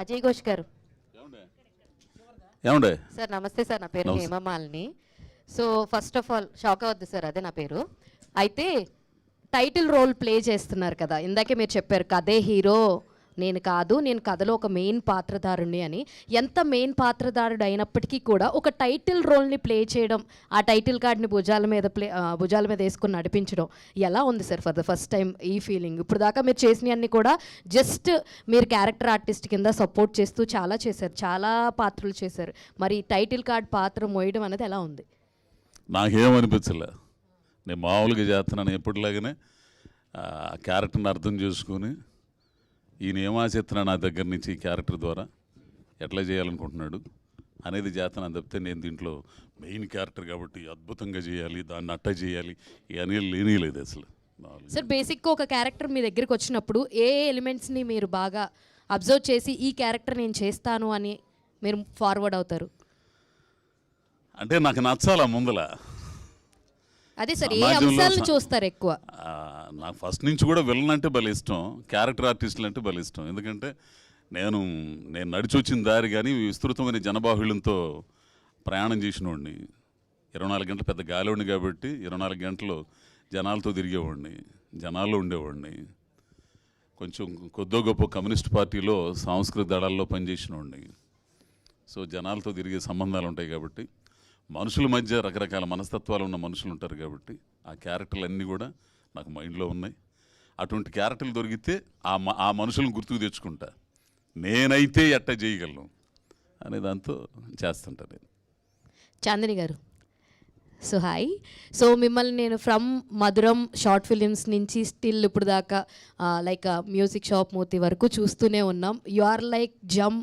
అజయ్ ఘోష్ గారు. ఏమండే సార్ నమస్తే సార్, నా పేరు Hemamalini. So first of all shock అవ్వద్దు సార్, అదే నా పేరు. అయితే టైటిల్ రోల్ ప్లే చేస్తున్నారు కదా, ఇందాకే మీరు చెప్పారు కథే హీరో నేను కాదు, నేను కథలో ఒక మెయిన్ పాత్రధారుణ్ణి అని. ఎంత మెయిన్ పాత్రధారుడు అయినప్పటికీ కూడా ఒక టైటిల్ రోల్ని ప్లే చేయడం, ఆ టైటిల్ కార్డ్ని భుజాల మీద వేసుకుని నడిపించడం ఎలా ఉంది sir for the first time ఈ ఫీలింగ్? ఇప్పుడు దాకా మీరు చేసినవన్నీ కూడా జస్ట్ మీరు క్యారెక్టర్ ఆర్టిస్ట్ కింద సపోర్ట్ చేస్తూ చాలా చేశారు, చాలా పాత్రలు చేశారు. మరి టైటిల్ కార్డ్ పాత్ర మోయడం అనేది ఎలా ఉంది? నాకేమనిపించలే, నేను మామూలుగా చేస్తున్నాను ఎప్పటిలాగానే. క్యారెక్టర్ని అర్థం చేసుకుని ఈయన ఏమాచేస్తున్నా నా దగ్గర నుంచి ఈ క్యారెక్టర్ ద్వారా ఎట్లా చేయాలనుకుంటున్నాడు అనేది చేస్తున్నాను తప్పితే నేను దీంట్లో మెయిన్ క్యారెక్టర్ కాబట్టి అద్భుతంగా చేయాలి, దాన్ని అట్ట చేయాలి ఇవన్నీ లేనిలేదు అసలు. సార్ బేసిక్గా ఒక క్యారెక్టర్ మీ దగ్గరికి వచ్చినప్పుడు ఏ ఎలిమెంట్స్ని మీరు బాగా అబ్జర్వ్ చేసి ఈ క్యారెక్టర్ నేను చేస్తాను అని మీరు ఫార్వర్డ్ అవుతారు? అంటే నాకు నచ్చాలా ముందల, అదే సార్ ఏ అంశాలను చూస్తారు ఎక్కువ? నాకు ఫస్ట్ నుంచి కూడా విలన్ అంటే భలే ఇష్టం, క్యారెక్టర్ ఆర్టిస్టులు అంటే భలే ఇష్టం. ఎందుకంటే నేను నడిచి వచ్చిన దారి కానీ విస్తృతమైన జనబాహుళ్యంతో ప్రయాణం చేసినవాడిని. 24 గంటలు పెద్ద గాలివాడిని కాబట్టి 24 గంటలు జనాలతో తిరిగేవాడిని, జనాల్లో ఉండేవాడిని. కొంచెం కొద్దో గొప్ప కమ్యూనిస్ట్ పార్టీలో సాంస్కృతిక దళాల్లో పనిచేసినవాడిని. సో జనాలతో తిరిగే సంబంధాలు ఉంటాయి కాబట్టి, మనుషుల మధ్య రకరకాల మనస్తత్వాలు ఉన్న మనుషులు ఉంటారు కాబట్టి ఆ క్యారెక్టర్లు అన్నీ కూడా నాకు మైండ్లో ఉన్నాయి. అటువంటి క్యారెక్టర్లు దొరికితే ఆ మనుషులను గుర్తుకు తెచ్చుకుంటా, నేనైతే ఎట్ట చేయగలను అనే దాంతో చేస్తుంటా నేను. చాందిని గారు, సో హాయ్. సో మిమ్మల్ని నేను ఫ్రమ్ మధురం షార్ట్ ఫిలిమ్స్ నుంచి స్టిల్ ఇప్పుడు దాకా లైక్ మ్యూజిక్ షాప్ మూర్తి వరకు చూస్తూనే ఉన్నాం. You are like Jammu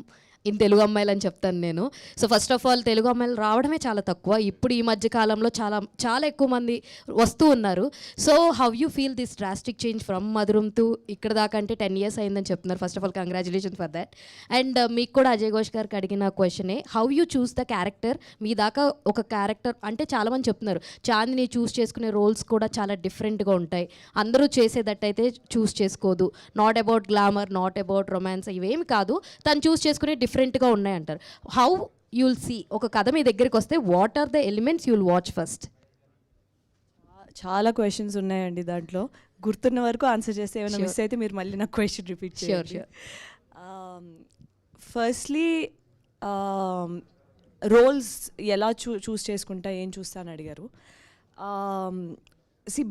in Telugu అమ్మాయిలు అని చెప్తాను నేను. So first of all Telugu అమ్మాయిలు రావడమే చాలా తక్కువ, ఇప్పుడు ఈ మధ్య కాలంలో చాలా ఎక్కువ మంది వస్తూ ఉన్నారు. So how you feel this drastic change from Madhuram to ఇక్కడ దాకా? అంటే 10 years అయిందని చెప్తున్నారు. First of all congratulations for that. And మీకు కూడా అజయ్ ఘోష్ గారికి అడిగిన క్వశ్చనే, how you choose the character? మీ దాకా ఒక క్యారెక్టర్ అంటే చాలామంది చెప్తున్నారు చాందిని చూస్ చేసుకునే రోల్స్ కూడా చాలా డిఫరెంట్గా ఉంటాయి, అందరూ చేసేదట్టయితే చూస్ చేసుకోదు, not about glamour, not about romance, ఇవేమి కాదు, తను చూస్ చేసుకునే డిఫరెంట్గా ఉన్నాయంటారు. హౌ యుల్ సీ ఒక కథ మీ దగ్గరికి వస్తే what are the elements you'll watch first? చాలా క్వశ్చన్స్ ఉన్నాయండి, దాంట్లో గుర్తున్న వరకు ఆన్సర్ చేస్తే ఏమైనా మిస్ అయితే మీరు మళ్ళీ నాకు క్వశ్చన్ రిపీట్ చేయండి. ఫస్ట్లీ రోల్స్ ఎలా చూస్ చేసుకుంటా, ఏం చూస్తాను అడిగారు.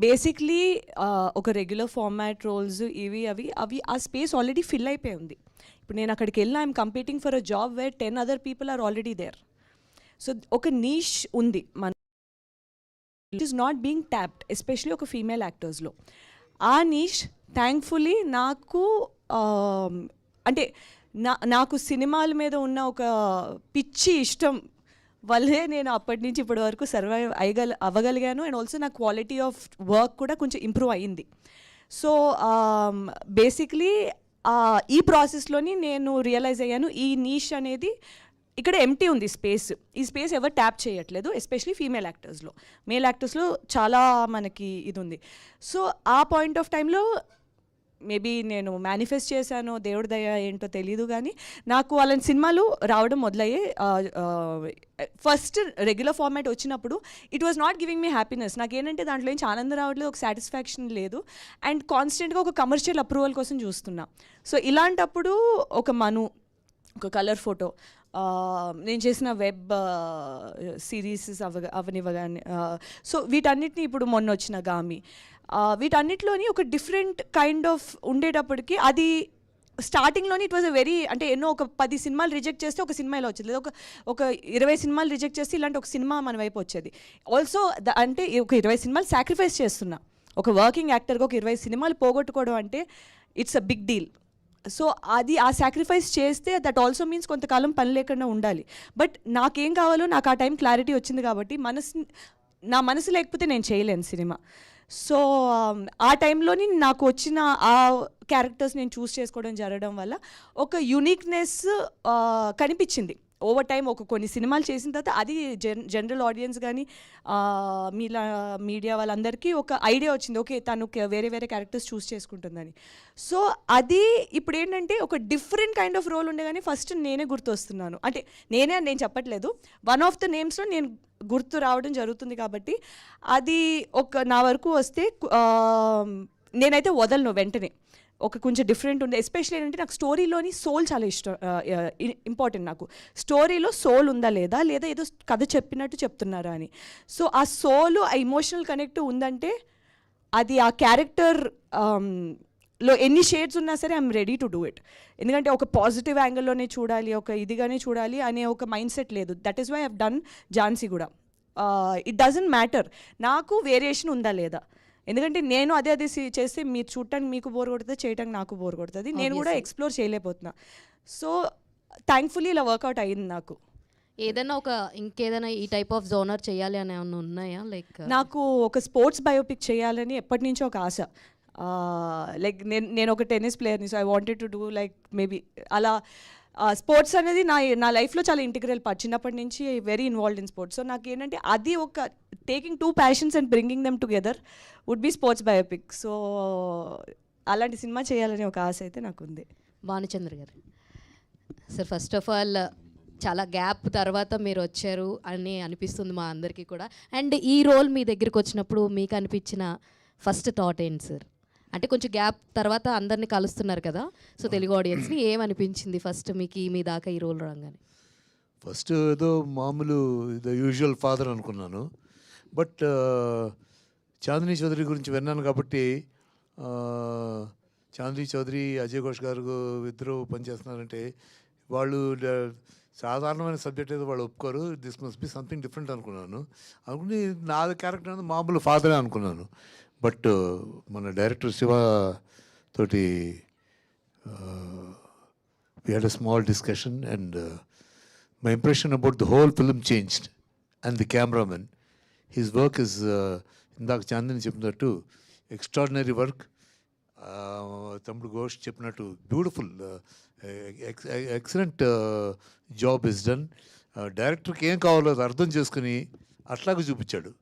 బేసిక్లీ ఒక రెగ్యులర్ ఫార్మాట్ రోల్స్ ఇవి అవి ఆ స్పేస్ ఆల్రెడీ ఫిల్ అయిపోయి ఉంది. ఇప్పుడు నేను అక్కడికి వెళ్ళినా I'm competing for a job where 10 other people are already there. So ఒక నీష్ ఉంది, మన it is not being tapped, especially ఒక ఫీమేల్ యాక్టర్స్లో. ఆ నీష్ థ్యాంక్ఫుల్లీ నాకు అంటే నాకు సినిమాల మీద ఉన్న ఒక పిచ్చి ఇష్టం వల్లే నేను అప్పటి నుంచి ఇప్పటి వరకు సర్వైవ్ అవ్వగలిగాను. అండ్ ఆల్సో నా క్వాలిటీ ఆఫ్ వర్క్ కూడా కొంచెం ఇంప్రూవ్ అయ్యింది. సో బేసిక్లీ ఈ ప్రాసెస్లోని నేను రియలైజ్ అయ్యాను, ఈ నీష్ అనేది ఇక్కడ ఎంటీ ఉంది స్పేస్. ఈ స్పేస్ ఎవరు ట్యాప్ చేయట్లేదు, ఎస్పెషలీ ఫీమేల్ యాక్టర్స్లో. మేల్ యాక్టర్స్లో చాలా మనకి ఇది ఉంది. సో ఆ పాయింట్ ఆఫ్ టైంలో మేబీ నేను మేనిఫెస్ట్ చేశాను, దేవుడి దయ ఏంటో తెలీదు, కానీ నాకు వాళ్ళని సినిమాలు రావడం మొదలయ్యే. ఫస్ట్ రెగ్యులర్ ఫార్మాట్ వచ్చినప్పుడు it was not giving me happiness. నాకేంటంటే దాంట్లో నుంచి ఆనందం రావట్లేదు, ఒక సాటిస్ఫాక్షన్ లేదు, అండ్ కాన్స్టెంట్గా ఒక కమర్షియల్ అప్రూవల్ కోసం చూస్తున్నా. సో ఇలాంటప్పుడు ఒక ఒక కలర్ ఫోటో, నేను చేసిన వెబ్ సిరీస్ అవనివ్వగానే, సో వీటన్నిటిని ఇప్పుడు మొన్న వచ్చిన గామి, వీటన్నిటిలోని ఒక డిఫరెంట్ కైండ్ ఆఫ్ ఉండేటప్పటికి అది స్టార్టింగ్లోని ఇట్ వాజ్ అ వెరీ, అంటే ఎన్నో ఒక 10 సినిమాలు రిజెక్ట్ చేస్తే ఒక సినిమా ఇలా వచ్చేది, ఒక 20 సినిమాలు రిజెక్ట్ చేస్తే ఇలాంటి ఒక సినిమా మన వైపు వచ్చేది. ఆల్సో అంటే ఒక 20 సినిమాలు సాక్రిఫైస్ చేస్తున్నా ఒక వర్కింగ్ యాక్టర్గా. ఒక 20 సినిమాలు పోగొట్టుకోవడం అంటే it's a big deal. So అది ఆ సాక్రిఫైస్ చేస్తే దట్ ఆల్సో మీన్స్ కొంతకాలం పని లేకుండా ఉండాలి. బట్ నాకేం కావాలో నాకు ఆ టైం క్లారిటీ వచ్చింది కాబట్టి నా మనసు లేకపోతే నేను చేయలేను సినిమా. సో ఆ టైంలోని నాకు వచ్చిన ఆ క్యారెక్టర్స్ నేను చూస్ చేసుకోవడం జరగడం వల్ల ఒక యూనిక్నెస్ కనిపించింది. ఓవర్ టైం కొన్ని సినిమాలు చేసిన తర్వాత అది జనరల్ ఆడియన్స్ కానీ మీలా మీడియా వాళ్ళందరికీ ఒక ఐడియా వచ్చింది, ఓకే తను వేరే వేరే క్యారెక్టర్స్ చూస్ చేసుకుంటుందని. సో అది ఇప్పుడు ఏంటంటే ఒక డిఫరెంట్ కైండ్ ఆఫ్ రోల్ ఉండే కానీ ఫస్ట్ నేనే గుర్తొస్తున్నాను, అంటే నేను చెప్పట్లేదు, వన్ ఆఫ్ ద నేమ్స్లో నేను గుర్తు రావడం జరుగుతుంది. కాబట్టి అది నా వరకు వస్తే నేనైతే వదలను వెంటనే. కొంచెం డిఫరెంట్ ఉంది, ఎస్పెషల్లీ ఏంటంటే నాకు స్టోరీలోని సోల్ చాలా ఇష్టం, ఇంపార్టెంట్ నాకు. స్టోరీలో సోల్ ఉందా లేదా ఏదో కథ చెప్పినట్టు చెప్తున్నారా అని. సో ఆ సోలు, ఆ ఇమోషనల్ కనెక్ట్ ఉందంటే అది ఆ క్యారెక్టర్ లో ఎన్ని షేడ్స్ ఉన్నా సరే I'm ready to do it. ఎందుకంటే ఒక పాజిటివ్ యాంగిల్లోనే చూడాలి, ఇదిగానే చూడాలి అనే ఒక మైండ్ సెట్ లేదు. That is why I have done Jhansi కూడా. ఇట్ డజంట్ మ్యాటర్ నాకు వేరియేషన్ ఉందా లేదా, ఎందుకంటే నేను అదే చేస్తే మీరు చూడటానికి మీకు బోర్ కొడుతుంది, చేయటానికి నాకు బోర్ కొడుతుంది, నేను కూడా ఎక్స్ప్లోర్ చేయలేకపోతున్నా. సో థ్యాంక్ఫుల్లీ ఇలా వర్కౌట్ అయ్యింది నాకు. ఏదైనా ఇంకేదైనా ఈ టైప్ ఆఫ్ జోనర్ చేయాలి అని ఏమన్నా ఉన్నాయా? లైక్ నాకు ఒక స్పోర్ట్స్ బయోపిక్ చేయాలని ఎప్పటి నుంచో ఒక ఆశ. లైక్ నేను ఒక టెన్నిస్ ప్లేయర్ని, so I wanted to do like maybe అలా. స్పోర్ట్స్ అనేది నా లైఫ్లో చాలా ఇంటిగ్రల్ పార్ట్, చిన్నప్పటి నుంచి very involved in sports. So నాకు ఏంటంటే అది ఒక taking 2 passions and bringing them together would be sports biopic. So అలాంటి సినిమా చేయాలనే ఒక ఆశ అయితే నాకు ఉంది. భానుచంద్ర గారు సార్, ఫస్ట్ ఆఫ్ ఆల్ చాలా గ్యాప్ తర్వాత మీరు వచ్చారు అని అనిపిస్తుంది మా అందరికీ కూడా. అండ్ ఈ రోల్ మీ దగ్గరికి వచ్చినప్పుడు మీకు అనిపించిన ఫస్ట్ థాట్ ఏంటి సార్? అంటే కొంచెం గ్యాప్ తర్వాత అందరినీ కలుస్తున్నారు కదా, సో తెలుగు ఆడియన్స్ని ఏమనిపించింది ఫస్ట్ మీకు మీ దాకా ఈ రోల్ రాగానే? ఫస్ట్ ఏదో మామూలు ద యూజువల్ ఫాదర్ అనుకున్నాను. బట్ చాందినీ చౌదరి గురించి విన్నాను కాబట్టి, చాందినీ చౌదరి, అజయ్ ఘోష్ గారు ఇద్దరు పనిచేస్తున్నారంటే వాళ్ళు సాధారణమైన సబ్జెక్ట్ ఏదో వాళ్ళు ఒప్పుకోరు, this must be something different అనుకున్నాను. అనుకుని నా క్యారెక్టర్ అనేది మామూలు ఫాదరే అనుకున్నాను. బట్ మన డైరెక్టర్ శివ తోటి we had a small discussion and my impression about the whole film changed. And the cameraman, his work is ఇందాక చాందిని చెప్పినట్టు ఎక్స్ట్రాడినరీ వర్క్. తమ్ముడు ఘోష్ చెప్పినట్టు beautiful excellent job is done. డైరెక్టర్కి ఏం కావాలో అది అర్థం చేసుకుని అట్లాగే చూపించాడు.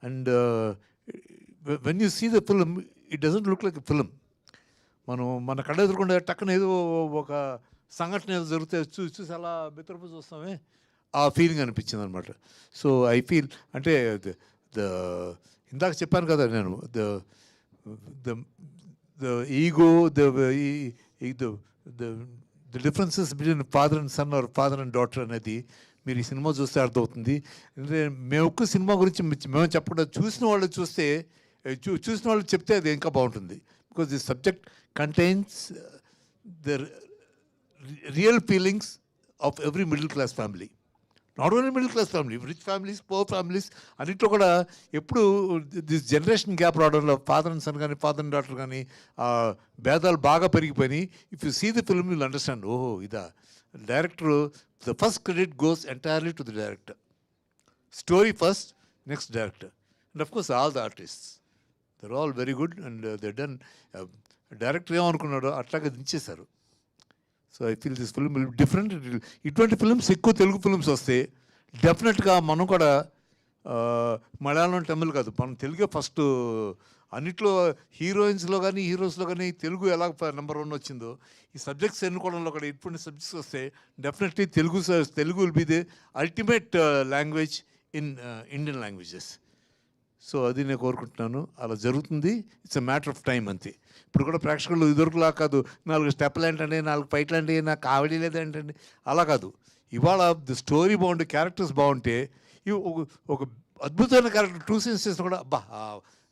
And when you see the film it doesn't look like a film. మన కళ్ళ ఎదురుకుండా టక్కన ఏదో ఒక సంఘటన ఏదో జరిగితే చూసి అలా బెత్తరపు చూస్తామే, ఆ ఫీలింగ్ అనిపించింది అనమాట. సో ఐ ఫీల్ అంటే ఇందాక చెప్పాను కదా నేను, the ego, the differences between father and son or father and daughter అనేది మీరు ఈ సినిమా చూస్తే అర్థమవుతుంది. అంటే మేము ఒక్క సినిమా గురించి మేము చెప్పకుండా చూసిన వాళ్ళు చెప్తే అది ఇంకా బాగుంటుంది. Because the subject contains the real feelings of every middle class family. Not only middle class family, rich families, poor families, అన్నింటిలో కూడా ఎప్పుడు దిస్ జనరేషన్ గ్యాప్ రావడంలో ఫాదర్ అండ్ సన్ కానీ, ఫాదర్ అండ్ డాటర్ కానీ భేదాలు బాగా పెరిగిపోయినాయి. If you see the film you'll understand, ఓహో ఇదా. Director, the first credit goes entirely to the director. Story first, next director, and of course all the artists. They're all very good and they done. Director ఏమనుకున్నాడో అట్లాగే దించేశారు. So I feel this film will different. ఇటువంటి films ఎక్కువ Telugu films వస్తే డెఫినెట్గా మనం కూడా మలయాళం, తమిళ్ కాదు, మనం తెలుగే ఫస్ట్. అన్నిట్లో హీరోయిన్స్లో కానీ హీరోస్లో కానీ తెలుగు ఎలా నెంబర్ 1 వచ్చిందో, ఈ సబ్జెక్ట్స్ ఎన్నుకోవడంలో కూడా ఇటువంటి సబ్జెక్ట్స్ వస్తే definitely Telugu will be the ultimate language in Indian languages. So అది నేను కోరుకుంటున్నాను. అలా జరుగుతుంది. It's a matter of time అంతే. ఇప్పుడు కూడా ప్రేక్షకులు ఇదివరకులా కాదు, 4 స్టెప్లు ఏంటండి, 4 ఫైట్లు ఏంటి, నాకు కామెడీ లేదేంటండి, అలా కాదు. ఇవాళ ది స్టోరీ బాగుంటే, క్యారెక్టర్స్ బాగుంటే, ఒక అద్భుతమైన క్యారెక్టర్ 2 scenes చేసినా కూడా అబ్బా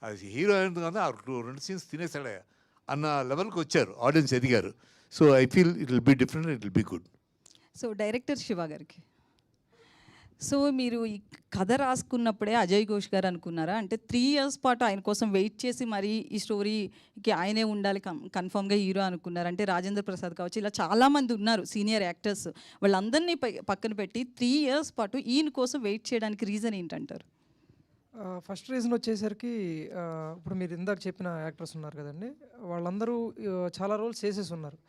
అది హీరో అయింది కదా, 2 scenes తినేసాడే అన్న లెవెల్కి వచ్చారు, ఆడియన్స్ ఎదిగారు. So I feel it will be different, it will be good. So director Shiva గారికి, సో మీరు ఈ కథ రాసుకున్నప్పుడే అజయ్ ఘోష్ గారు అనుకున్నారా? అంటే 3 years పాటు ఆయన కోసం వెయిట్ చేసి మరి ఈ స్టోరీకి ఆయనే ఉండాలి కన్ఫామ్గా హీరో అనుకున్నారు? అంటే రాజేంద్ర ప్రసాద్ కావచ్చు, ఇలా చాలామంది ఉన్నారు సీనియర్ యాక్టర్స్, వాళ్ళందరినీ పక్కన పెట్టి 3 years పాటు ఈయన కోసం వెయిట్ చేయడానికి రీజన్ ఏంటంటారు? ఫస్ట్ రీజన్ వచ్చేసరికి ఇప్పుడు మీరు ఇందాక చెప్పిన యాక్టర్స్ ఉన్నారు కదండి, వాళ్ళందరూ చాలా రోల్స్ చేసేసి ఉన్నారు.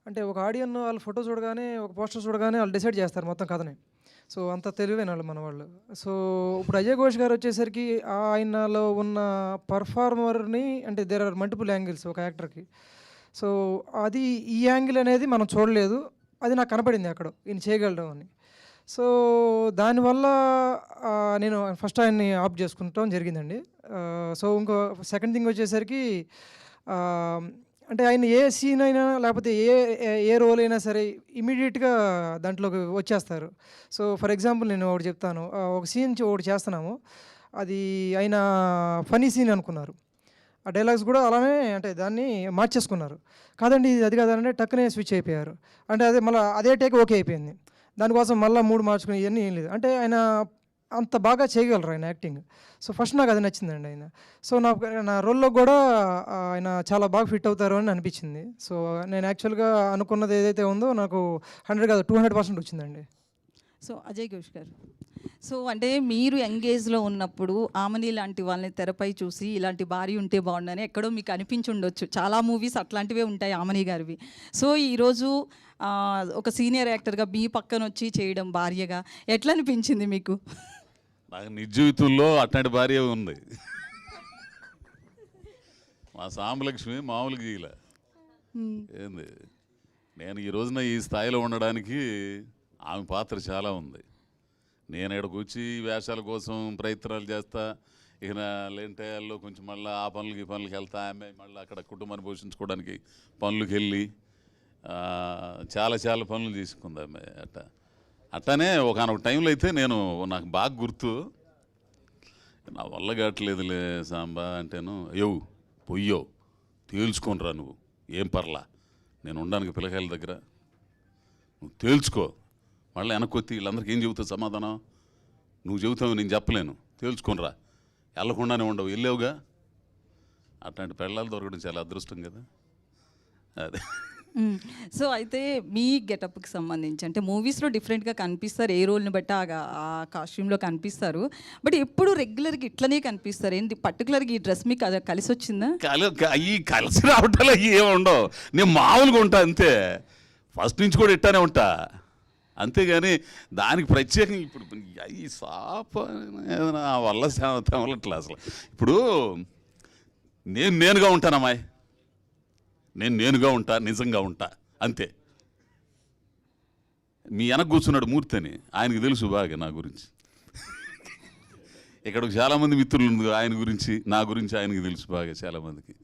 అంటే ఒక ఆడియన్ వాళ్ళు ఫోటో చూడగానే ఒక పోస్టర్ చూడగానే వాళ్ళు డిసైడ్ చేస్తారు మొత్తం కథని. సో అంత తెలివైన వాళ్ళు మన వాళ్ళు. సో ఇప్పుడు అజయ్ ఘోష్ గారు వచ్చేసరికి ఆయనలో ఉన్న పర్ఫార్మర్ని అంటే దేర్ ఆర్ మల్టిపుల్ యాంగిల్స్ ఒక యాక్టర్కి. సో అది ఈ యాంగిల్ అనేది మనం చూడలేదు, అది నాకు కనపడింది అక్కడ ఈయన చేయగలడం అని. సో దానివల్ల నేను ఫస్ట్ ఆయన్ని ఆప్ చేసుకుంటాం జరిగిందండి. సో ఇంకో సెకండ్ థింగ్ వచ్చేసరికి అంటే ఆయన ఏ సీన్ అయినా లేకపోతే ఏ రోల్ అయినా సరే ఇమీడియట్గా దాంట్లోకి వచ్చేస్తారు. సో ఫర్ ఎగ్జాంపుల్ నేను ఒకటి చెప్తాను. ఒక సీన్ ఒకటి చేస్తున్నాము, అది ఆయన ఫనీ సీన్ అనుకున్నారు, ఆ డైలాగ్స్ కూడా అలానే అంటే దాన్ని మార్చేసుకున్నారు. కాదండి ఇది అది కాదంటే టక్కునే స్విచ్ అయిపోయారు. అంటే అదే మళ్ళీ అదే టేక్ ఓకే అయిపోయింది, దానికోసం మళ్ళీ మూడు మార్చుకుని ఇవన్నీ ఏం లేదు. అంటే ఆయన అంత బాగా చేయగలరు ఆయన యాక్టింగ్. సో ఫస్ట్ నాకు అది నచ్చిందండి ఆయన. సో నా రోల్లో కూడా ఆయన చాలా బాగా ఫిట్ అవుతారు అని అనిపించింది. సో నేను యాక్చువల్గా అనుకున్నది ఏదైతే ఉందో నాకు 100 కాదు 200% వచ్చిందండి. సో అజయ్ ఘోష్ గారు, సో అంటే మీరు యంగేజ్లో ఉన్నప్పుడు ఆమని లాంటి వాళ్ళని తెరపై చూసి ఇలాంటి భార్య ఉంటే బాగుండని ఎక్కడో మీకు అనిపించి ఉండొచ్చు. చాలా మూవీస్ అట్లాంటివే ఉంటాయి ఆమని గారివి. సో ఈరోజు ఒక సీనియర్ యాక్టర్గా మీ పక్కన వచ్చి చేయడం భార్యగా ఎట్లా అనిపించింది మీకు? నాకు నిజ జీవితంలో అట్లాంటి భార్య ఉంది. మా సాంబలక్ష్మి మామూలుగా గీల ఏంది, నేను ఈ రోజున ఈ స్థాయిలో ఉండడానికి ఆమె పాత్ర చాలా ఉంది. నేను ఇక్కడికి వచ్చి వేషాల కోసం ప్రయత్నాలు చేస్తా, ఇక లేని టయాల్లో కొంచెం మళ్ళీ ఆ పనులకి ఈ పనులకి వెళ్తా, ఆమె మళ్ళీ అక్కడ కుటుంబాన్ని పోషించుకోవడానికి పనులకి వెళ్ళి చాలా చాలా పనులు తీసుకుంది ఆమె. అట్లానే ఒకనొక టైంలో అయితే నేను నాకు బాగా గుర్తు, నా వల్ల కావట్లేదులే సాంబా అంటేను, అయ్యో పొయ్యో తేల్చుకోనరా నువ్వు, ఏం పర్లా నేను ఉండడానికి పిల్లకాయల దగ్గర, నువ్వు తేల్చుకో. మళ్ళీ వెనక్కొత్తి వీళ్ళందరికీ ఏం చెబుతావు సమాధానం, నువ్వు చెబుతావు నేను చెప్పలేను, తేల్చుకోనరా, వెళ్ళకుండానే ఉండవు, వెళ్ళావుగా. అట్లాంటి పెళ్ళాలు దొరకడం చాలా అదృష్టం కదా. అదే సో అయితే మీ గెటప్కి సంబంధించి అంటే మూవీస్లో డిఫరెంట్గా కనిపిస్తారు, ఏ రోల్ని బట్టి ఆ కాస్ట్యూమ్లో కనిపిస్తారు, బట్ ఎప్పుడు రెగ్యులర్గా ఇట్లనే కనిపిస్తారు. ఏంటి పర్టికులర్గా ఈ డ్రెస్ మీకు కలిసి వచ్చిందా? ఈ కలిసి రావటాలు అవి ఏమి ఉండవు, నేను మామూలుగా ఉంటా అంతే, ఫస్ట్ నుంచి కూడా ఇట్టానే ఉంటా అంతేగాని దానికి ప్రత్యేకంగా ఇప్పుడు ఈ సాప ఏదైనా వల్ల తమలట్లా. అసలు ఇప్పుడు నేనుగా ఉంటాను అమ్మాయి, నేనుగా ఉంటా, నిజంగా ఉంటా అంతే. మీ వెనక కూర్చున్నాడు మూర్తి అని, ఆయనకు తెలుసు బాగా నా గురించి. ఇక్కడ చాలామంది మిత్రులు ఉంది ఆయన గురించి, నా గురించి ఆయనకి తెలుసు బాగా చాలామందికి.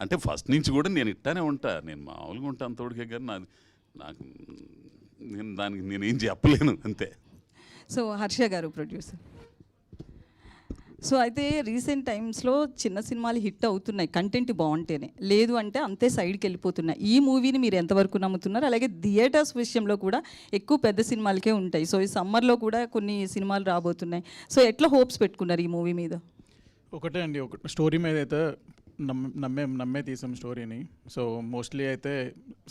అంటే ఫస్ట్ నుంచి కూడా నేను ఇట్టానే ఉంటా, నేను మామూలుగా ఉంటా అంతవరకే, కానీ నాకు దానికి నేనేం చెప్పలేను అంతే. సో హర్ష గారు ప్రొడ్యూసర్, సో అయితే రీసెంట్ టైమ్స్లో చిన్న సినిమాలు హిట్ అవుతున్నాయి కంటెంట్ బాగుంటేనే, లేదు అంటే అంతే సైడ్కి వెళ్ళిపోతున్నాయి. ఈ మూవీని మీరు ఎంతవరకు నమ్ముతున్నారు? అలాగే థియేటర్స్ విషయంలో కూడా ఎక్కువ పెద్ద సినిమాలకే ఉంటాయి. సో ఈ సమ్మర్లో కూడా కొన్ని సినిమాలు రాబోతున్నాయి. సో ఎట్లా హోప్స్ పెట్టుకున్నారు ఈ మూవీ మీద? ఒకటే అండి, ఒక స్టోరీ మీద అయితే నమ్మే తీసాం స్టోరీని. సో మోస్ట్లీ అయితే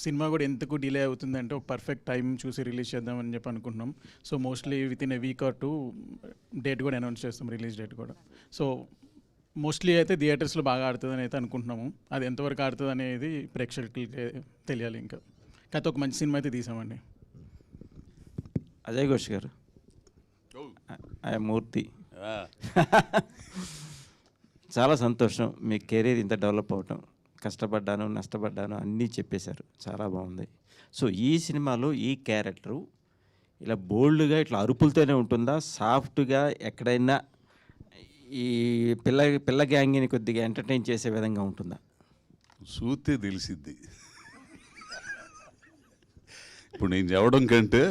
సినిమా కూడా ఎందుకు డిలే అవుతుందంటే ఒక పర్ఫెక్ట్ టైం చూసి రిలీజ్ చేద్దామని చెప్పి అనుకుంటున్నాం. So mostly with in a week or 2 date కూడా అనౌన్స్ చేస్తాం, రిలీజ్ డేట్ కూడా. సో మోస్ట్లీ అయితే థియేటర్స్లో బాగా ఆడుతుందని అయితే అనుకుంటున్నాము. అది ఎంతవరకు ఆడుతుంది అనేది ప్రేక్షకులకి తెలియాలి. ఇంకా కాకపోతే ఒక మంచి సినిమా అయితే తీసామండి. అజయ్ ఘోష్ గారు, ఐ మూర్తి, చాలా సంతోషం మీ కెరీర్ ఇంత డెవలప్ అవటం. కష్టపడ్డాను, నష్టపడ్డాను అన్నీ చెప్పేశారు, చాలా బాగుంది. సో ఈ సినిమాలో ఈ క్యారెక్టరు ఇలా బోల్డ్గా ఇట్లా అరుపులతోనే ఉంటుందా, సాఫ్ట్గా ఎక్కడైనా ఈ పిల్ల గ్యాంగ్ని కొద్దిగా ఎంటర్టైన్ చేసే విధంగా ఉంటుందా? చూస్తే తెలిసిద్ది. ఇప్పుడు నేను చెప్పడం కంటే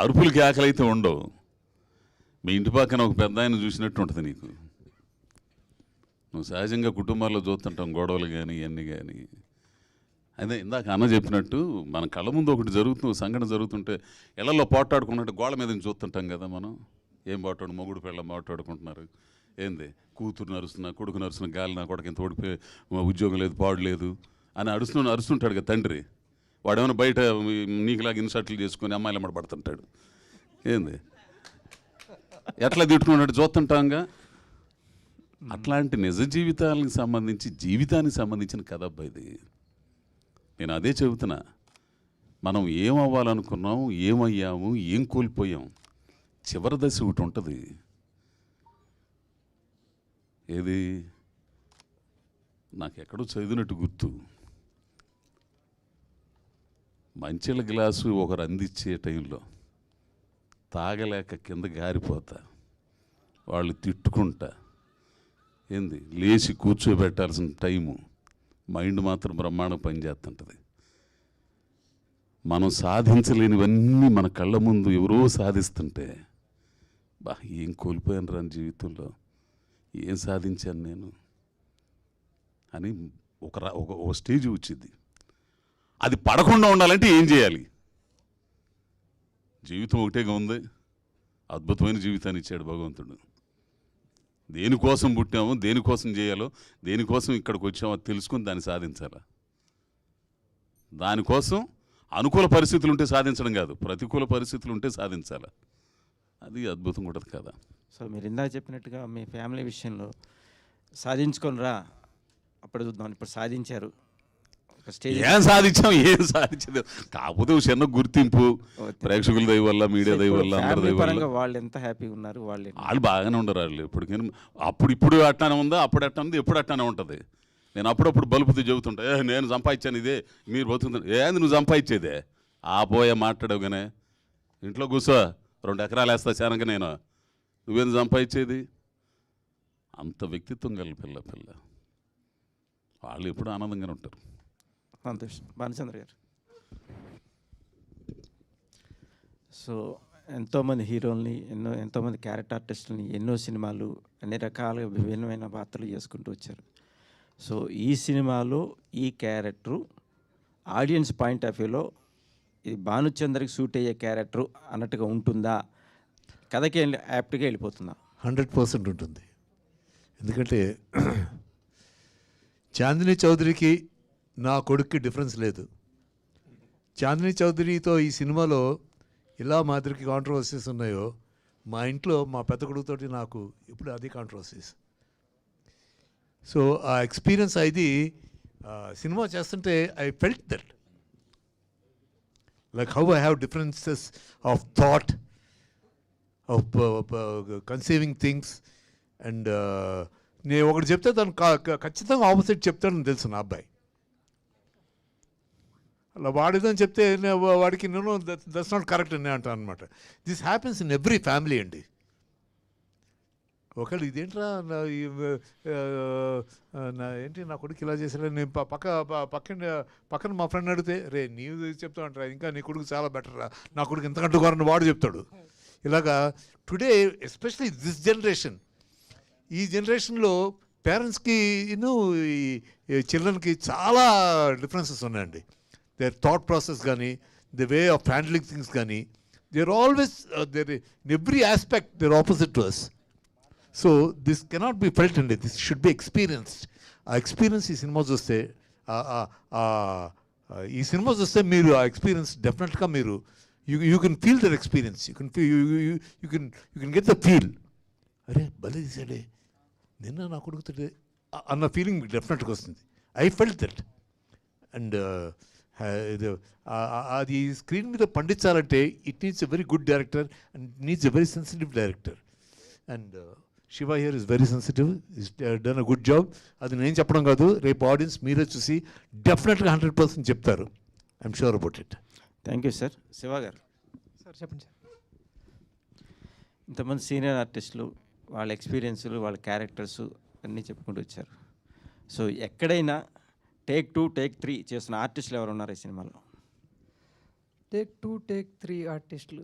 అరుపులకి ఆకలి అయితే ఉండవు. మీ ఇంటి పక్కన ఒక పెద్ద ఆయన చూసినట్టు ఉంటుంది నీకు. నువ్వు సహజంగా కుటుంబాల్లో చూస్తుంటాం గొడవలు కానీ ఇవన్నీ కానీ. అదే ఇందాక అన్న చెప్పినట్టు మన కళ్ళ ముందు ఒకటి సంఘటన జరుగుతుంటే ఇళ్లలో పోట్లాడుకున్నట్టు గోళ్ళ మీద చూస్తుంటాం కదా మనం. ఏం పోటాడు, మొగుడు పిల్ల పోట్లాడుకుంటున్నారు, ఏంది కూతురు నరుస్తున్నా, కొడుకు నరుస్తున్నా, గాలి నా కొడుకు ఇంత ఓడిపోయి ఉద్యోగం లేదు, పాడు లేదు అని అరుస్తుంటాడు కదా తండ్రి. వాడేమైనా బయట నీకులాగా ఇన్సర్ట్లు చేసుకొని అమ్మాయిలు అమ్మడి పడుతుంటాడు. ఏంది ఎట్లా తిట్టుకున్నట్టు చూస్తుంటాంగా. అట్లాంటి నిజ జీవితానికి సంబంధించిన కథ అబ్బా ఇది. నేను అదే చెబుతున్నా, మనం ఏం అవ్వాలనుకున్నాం, ఏమయ్యాము, ఏం కోల్పోయాం. చివరి దశ ఒకటి ఉంటుంది. ఏది నాకు ఎక్కడో చదివినట్టు గుర్తు. మంచిల గ్లాసు ఒకరు అందించే టైంలో తాగలేక కింద గారిపోతా, వాళ్ళు తిట్టుకుంటా, ఏంది లేచి కూర్చోబెట్టాల్సిన టైము, మైండ్ మాత్రం బ్రహ్మాండం పనిచేస్తుంటుంది. మనం సాధించలేనివన్నీ మన కళ్ళ ముందు ఎవరో సాధిస్తుంటే, బా ఏం కోల్పోయాను రాని జీవితంలో, ఏం సాధించాను నేను అని ఒక స్టేజ్ వచ్చింది. అది పడకుండా ఉండాలంటే ఏం చేయాలి? జీవితం ఒకటేగా ఉంది. అద్భుతమైన జీవితాన్ని ఇచ్చాడు భగవంతుడు. దేనికోసం పుట్టామో, దేనికోసం చేయాలో, దేనికోసం ఇక్కడికి వచ్చామో తెలుసుకుని దాన్ని సాధించాలి. దానికోసం అనుకూల పరిస్థితులు ఉంటే సాధించడం కాదు, ప్రతికూల పరిస్థితులు ఉంటే సాధించాలి. అది అద్భుతం కూడా కదా. సో మీరు ఇందాక చెప్పినట్టుగా మీ ఫ్యామిలీ విషయంలో సాధించుకొని రా, అప్పుడు చూద్దాం, ఇప్పుడు సాధించారు. ఒక స్టేజ్ ఏం సాధించాం, ఏం సాధించదు, కాకపోతే ఒక చిన్న గుర్తింపు ప్రేక్షకుల దయ వల్ల, మీడియా దయ వల్ల, అందరి దయ వల్ల. వాళ్ళు ఎంత హ్యాపీగా ఉన్నారు, వాళ్ళు బాగానే ఉండరు. వాళ్ళు ఎప్పటికైనా ఇప్పుడు అట్టానే ఉందా, అప్పుడు అట్టా ఉంది, ఎప్పుడు అట్టానే ఉంటుంది. నేను అప్పుడప్పుడు బలుపుతూ చెబుతుంటా, నేను సంపాదించాను ఇదే, మీరు బతుకుతుంది. ఏంది నువ్వు సంపాదించేదే? ఆ పోయే మాట్లాడవుగానే, ఇంట్లో కూర్చో, 2 ఎకరాలు వేస్తా చానక నేను, నువ్వేంది సంపాదించేది? అంత వ్యక్తిత్వం గల పిల్ల వాళ్ళు ఎప్పుడు ఆనందంగానే ఉంటారు. సంతోషం. భానుచంద్ర గారు, సో ఎంతోమంది హీరోల్ని, ఎంతోమంది క్యారెక్టర్ ఆర్టిస్టులని, ఎన్నో సినిమాలు, అన్ని రకాలుగా విభిన్నమైన పాత్రలు చేసుకుంటూ వచ్చారు. సో ఈ సినిమాలో ఈ క్యారెక్టరు ఆడియన్స్ పాయింట్ ఆఫ్ వ్యూలో ఇది భానుచంద్రకి సూట్ అయ్యే క్యారెక్టరు అన్నట్టుగా ఉంటుందా, కథకి యాప్ట్గా వెళ్ళిపోతుందా? 100% ఉంటుంది. ఎందుకంటే చాందిని చౌదరికి నా కొడుక్కి డిఫరెన్స్ లేదు. చాందిని చౌదరితో ఈ సినిమాలో ఇలా మాదిరికి కాంట్రవర్సీస్ ఉన్నాయో, మా ఇంట్లో మా పెద్ద కొడుకుతోటి నాకు ఇప్పుడు అది కాంట్రవర్సీస్. సో ఆ ఎక్స్పీరియన్స్ ఇది సినిమా చేస్తుంటే I felt that, like how I have differences of thought, of conceiving things. And నేను ఒకటి చెప్తే దాన్ని ఖచ్చితంగా ఆపోజిట్ చెప్తాడని తెలుసు నా అబ్బాయి. అలా వాడిదని చెప్తే వాడికి నేను దట్స్ నాట్ కరెక్ట్ అని అంటాను అనమాట. This happens in every family అండి. ఒకళ్ళు ఇదేంట్రా ఏంటి నా కొడుకు ఇలా చేశాడు, నేను పక్కన మా ఫ్రెండ్ అడిగితే, రే నీవు చెప్తా అంటారా, ఇంకా నీ కొడుకు చాలా బెటర్ రా, నా కొడుకు ఎంతకంటే ఘోరని వాడు చెప్తాడు. ఇలాగా టుడే ఎస్పెషలీ దిస్ జనరేషన్, ఈ జనరేషన్లో పేరెంట్స్కి చిల్డ్రన్కి చాలా డిఫరెన్సెస్ ఉన్నాయండి. దేర్ థాట్ ప్రాసెస్ కానీ, the way of handling things కానీ, they're always there in every aspect they're opposite to us. So this cannot be felt అండి, దిస్ షుడ్ బి ఎక్స్పీరియన్స్డ్. ఆ experience ఈ సినిమా చూస్తే మీరు ఆ ఎక్స్పీరియన్స్ డెఫినెట్గా మీరు you can feel that experience, you can get the feel. అరే భలే తీసాడే, నిన్న నా కొడుకుతుంటే అన్న ఫీలింగ్ డెఫినెట్గా వస్తుంది. I felt that. అండ్ అది స్క్రీన్ మీద పండించాలంటే it needs a very good director and needs a very sensitive director. And Shiva here is very sensitive, is done a good job. అది నేను చెప్పడం కాదు, రేపు ఆడియన్స్ మీరే చూసి డెఫినెట్గా 100% చెప్తారు. I'm sure about it. Thank you sir. Shiva గారు సార్ చెప్పండి సార్. ఇంతమంది సీనియర్ ఆర్టిస్టులు వాళ్ళ ఎక్స్పీరియన్స్లు, వాళ్ళ క్యారెక్టర్స్ అన్నీ చెప్పుకుంటూ వచ్చారు. సో ఎక్కడైనా టేక్ 2, టేక్ 3 చేసిన ఆర్టిస్టులు ఎవరు ఉన్నారు ఈ సినిమాలో? టేక్ 2, టేక్ 3 ఆర్టిస్టులు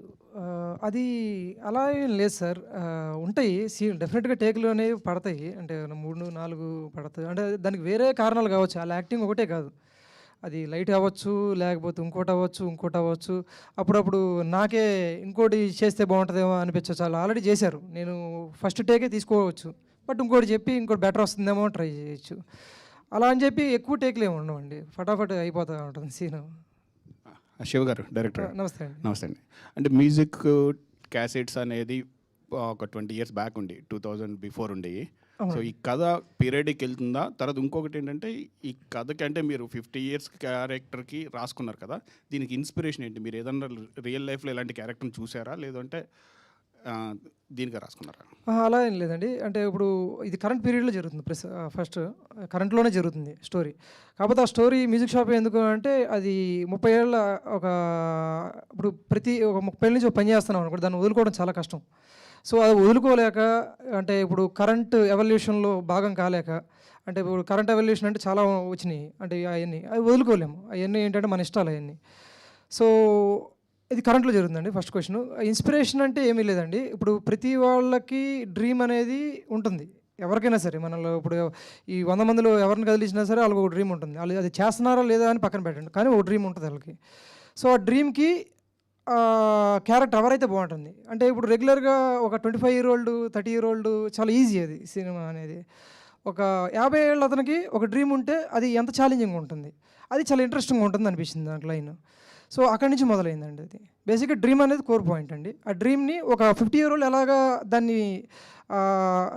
అది అలా ఏం లేదు సార్. ఉంటాయి డెఫినెట్గా టేక్లు అనేవి పడతాయి, అంటే 3, 4 పడతాయి. అంటే దానికి వేరే కారణాలు కావచ్చు, అలా యాక్టింగ్ ఒకటే కాదు, అది లైట్ అవ్వచ్చు, లేకపోతే ఇంకోటి అవ్వచ్చు. అప్పుడప్పుడు నాకే ఇంకోటి చేస్తే బాగుంటుందేమో అనిపించవచ్చు. అలా ఆల్రెడీ చేశారు, నేను ఫస్ట్ టేకే తీసుకోవచ్చు, బట్ ఇంకోటి చెప్పి ఇంకోటి బెటర్ వస్తుందేమో ట్రై చేయొచ్చు. అలా అని చెప్పి ఎక్కువ టేక్లు ఏమి ఉండవండి, ఫటాఫట్ అయిపోతూ ఉంటుంది సీన్. శివ గారు డైరెక్టర్, నమస్తే అండి. నమస్తే అండి. అంటే మ్యూజిక్ క్యాసెట్స్ అనేది ఒక 20 years బ్యాక్ ఉండి 2000 బిఫోర్ ఉండేవి. సో ఈ కథ పీరియడ్కి వెళ్తుందా? తర్వాత ఇంకొకటి ఏంటంటే ఈ కథకి అంటే మీరు 50 years క్యారెక్టర్కి రాసుకున్నారు కదా, దీనికి ఇన్స్పిరేషన్ ఏంటి? మీరు ఏదన్నా రియల్ లైఫ్లో ఇలాంటి క్యారెక్టర్ని చూసారా, లేదంటే దీనిగా రాసుకున్నారా? అలా ఏం లేదండి. అంటే ఇప్పుడు ఇది కరెంట్ పీరియడ్లో జరుగుతుంది. ఫస్ట్ కరెంట్లోనే జరుగుతుంది స్టోరీ. కాకపోతే ఆ స్టోరీ మ్యూజిక్ షాప్ ఎందుకు అంటే అది 30 ఏళ్ళ ఒక ఇప్పుడు ఒక 30 ఏళ్ళ నుంచి ఒక పని చేస్తున్నాం అనుకోండి, దాన్ని వదులుకోవడం చాలా కష్టం. సో అది వదులుకోలేక అంటే ఇప్పుడు కరెంట్ ఎవల్యూషన్లో భాగం కాలేక, అంటే ఇప్పుడు కరెంట్ ఎవల్యూషన్ అంటే చాలా వచ్చినాయి, అంటే అవన్నీ అవి వదులుకోలేము. అవన్నీ ఏంటంటే మన ఇష్టాలు అవన్నీ. సో ఇది కరెంట్లో జరుగుతుందండి. First question. ఇన్స్పిరేషన్ అంటే ఏమీ లేదండి. ఇప్పుడు ప్రతి వాళ్ళకి డ్రీమ్ అనేది ఉంటుంది, ఎవరికైనా సరే. మనలో ఇప్పుడు ఈ 100 మందిలో ఎవరిని కదిలించినా సరే వాళ్ళకి ఒక డ్రీమ్ ఉంటుంది. వాళ్ళు అది చేస్తున్నారా లేదా అని పక్కన పెట్టండి, కానీ ఒక డ్రీమ్ ఉంటుంది వాళ్ళకి. సో ఆ డ్రీమ్కి క్యారెక్టర్ ఎవరైతే బాగుంటుంది. అంటే ఇప్పుడు రెగ్యులర్గా ఒక 25-year-old 30-year-old చాలా ఈజీ అది సినిమా అనేది. ఒక 50 ఏళ్ళ అతనికి ఒక డ్రీమ్ ఉంటే అది ఎంత ఛాలెంజింగ్ ఉంటుంది, అది చాలా ఇంట్రెస్టింగ్గా ఉంటుంది అనిపించింది దాంట్లో లైన్. సో అక్కడి నుంచి మొదలైందండి అది. బేసిక్గా డ్రీమ్ అనేది కోర్ పాయింట్ అండి. ఆ డ్రీమ్ని ఒక 50-year-old ఎలాగా దాన్ని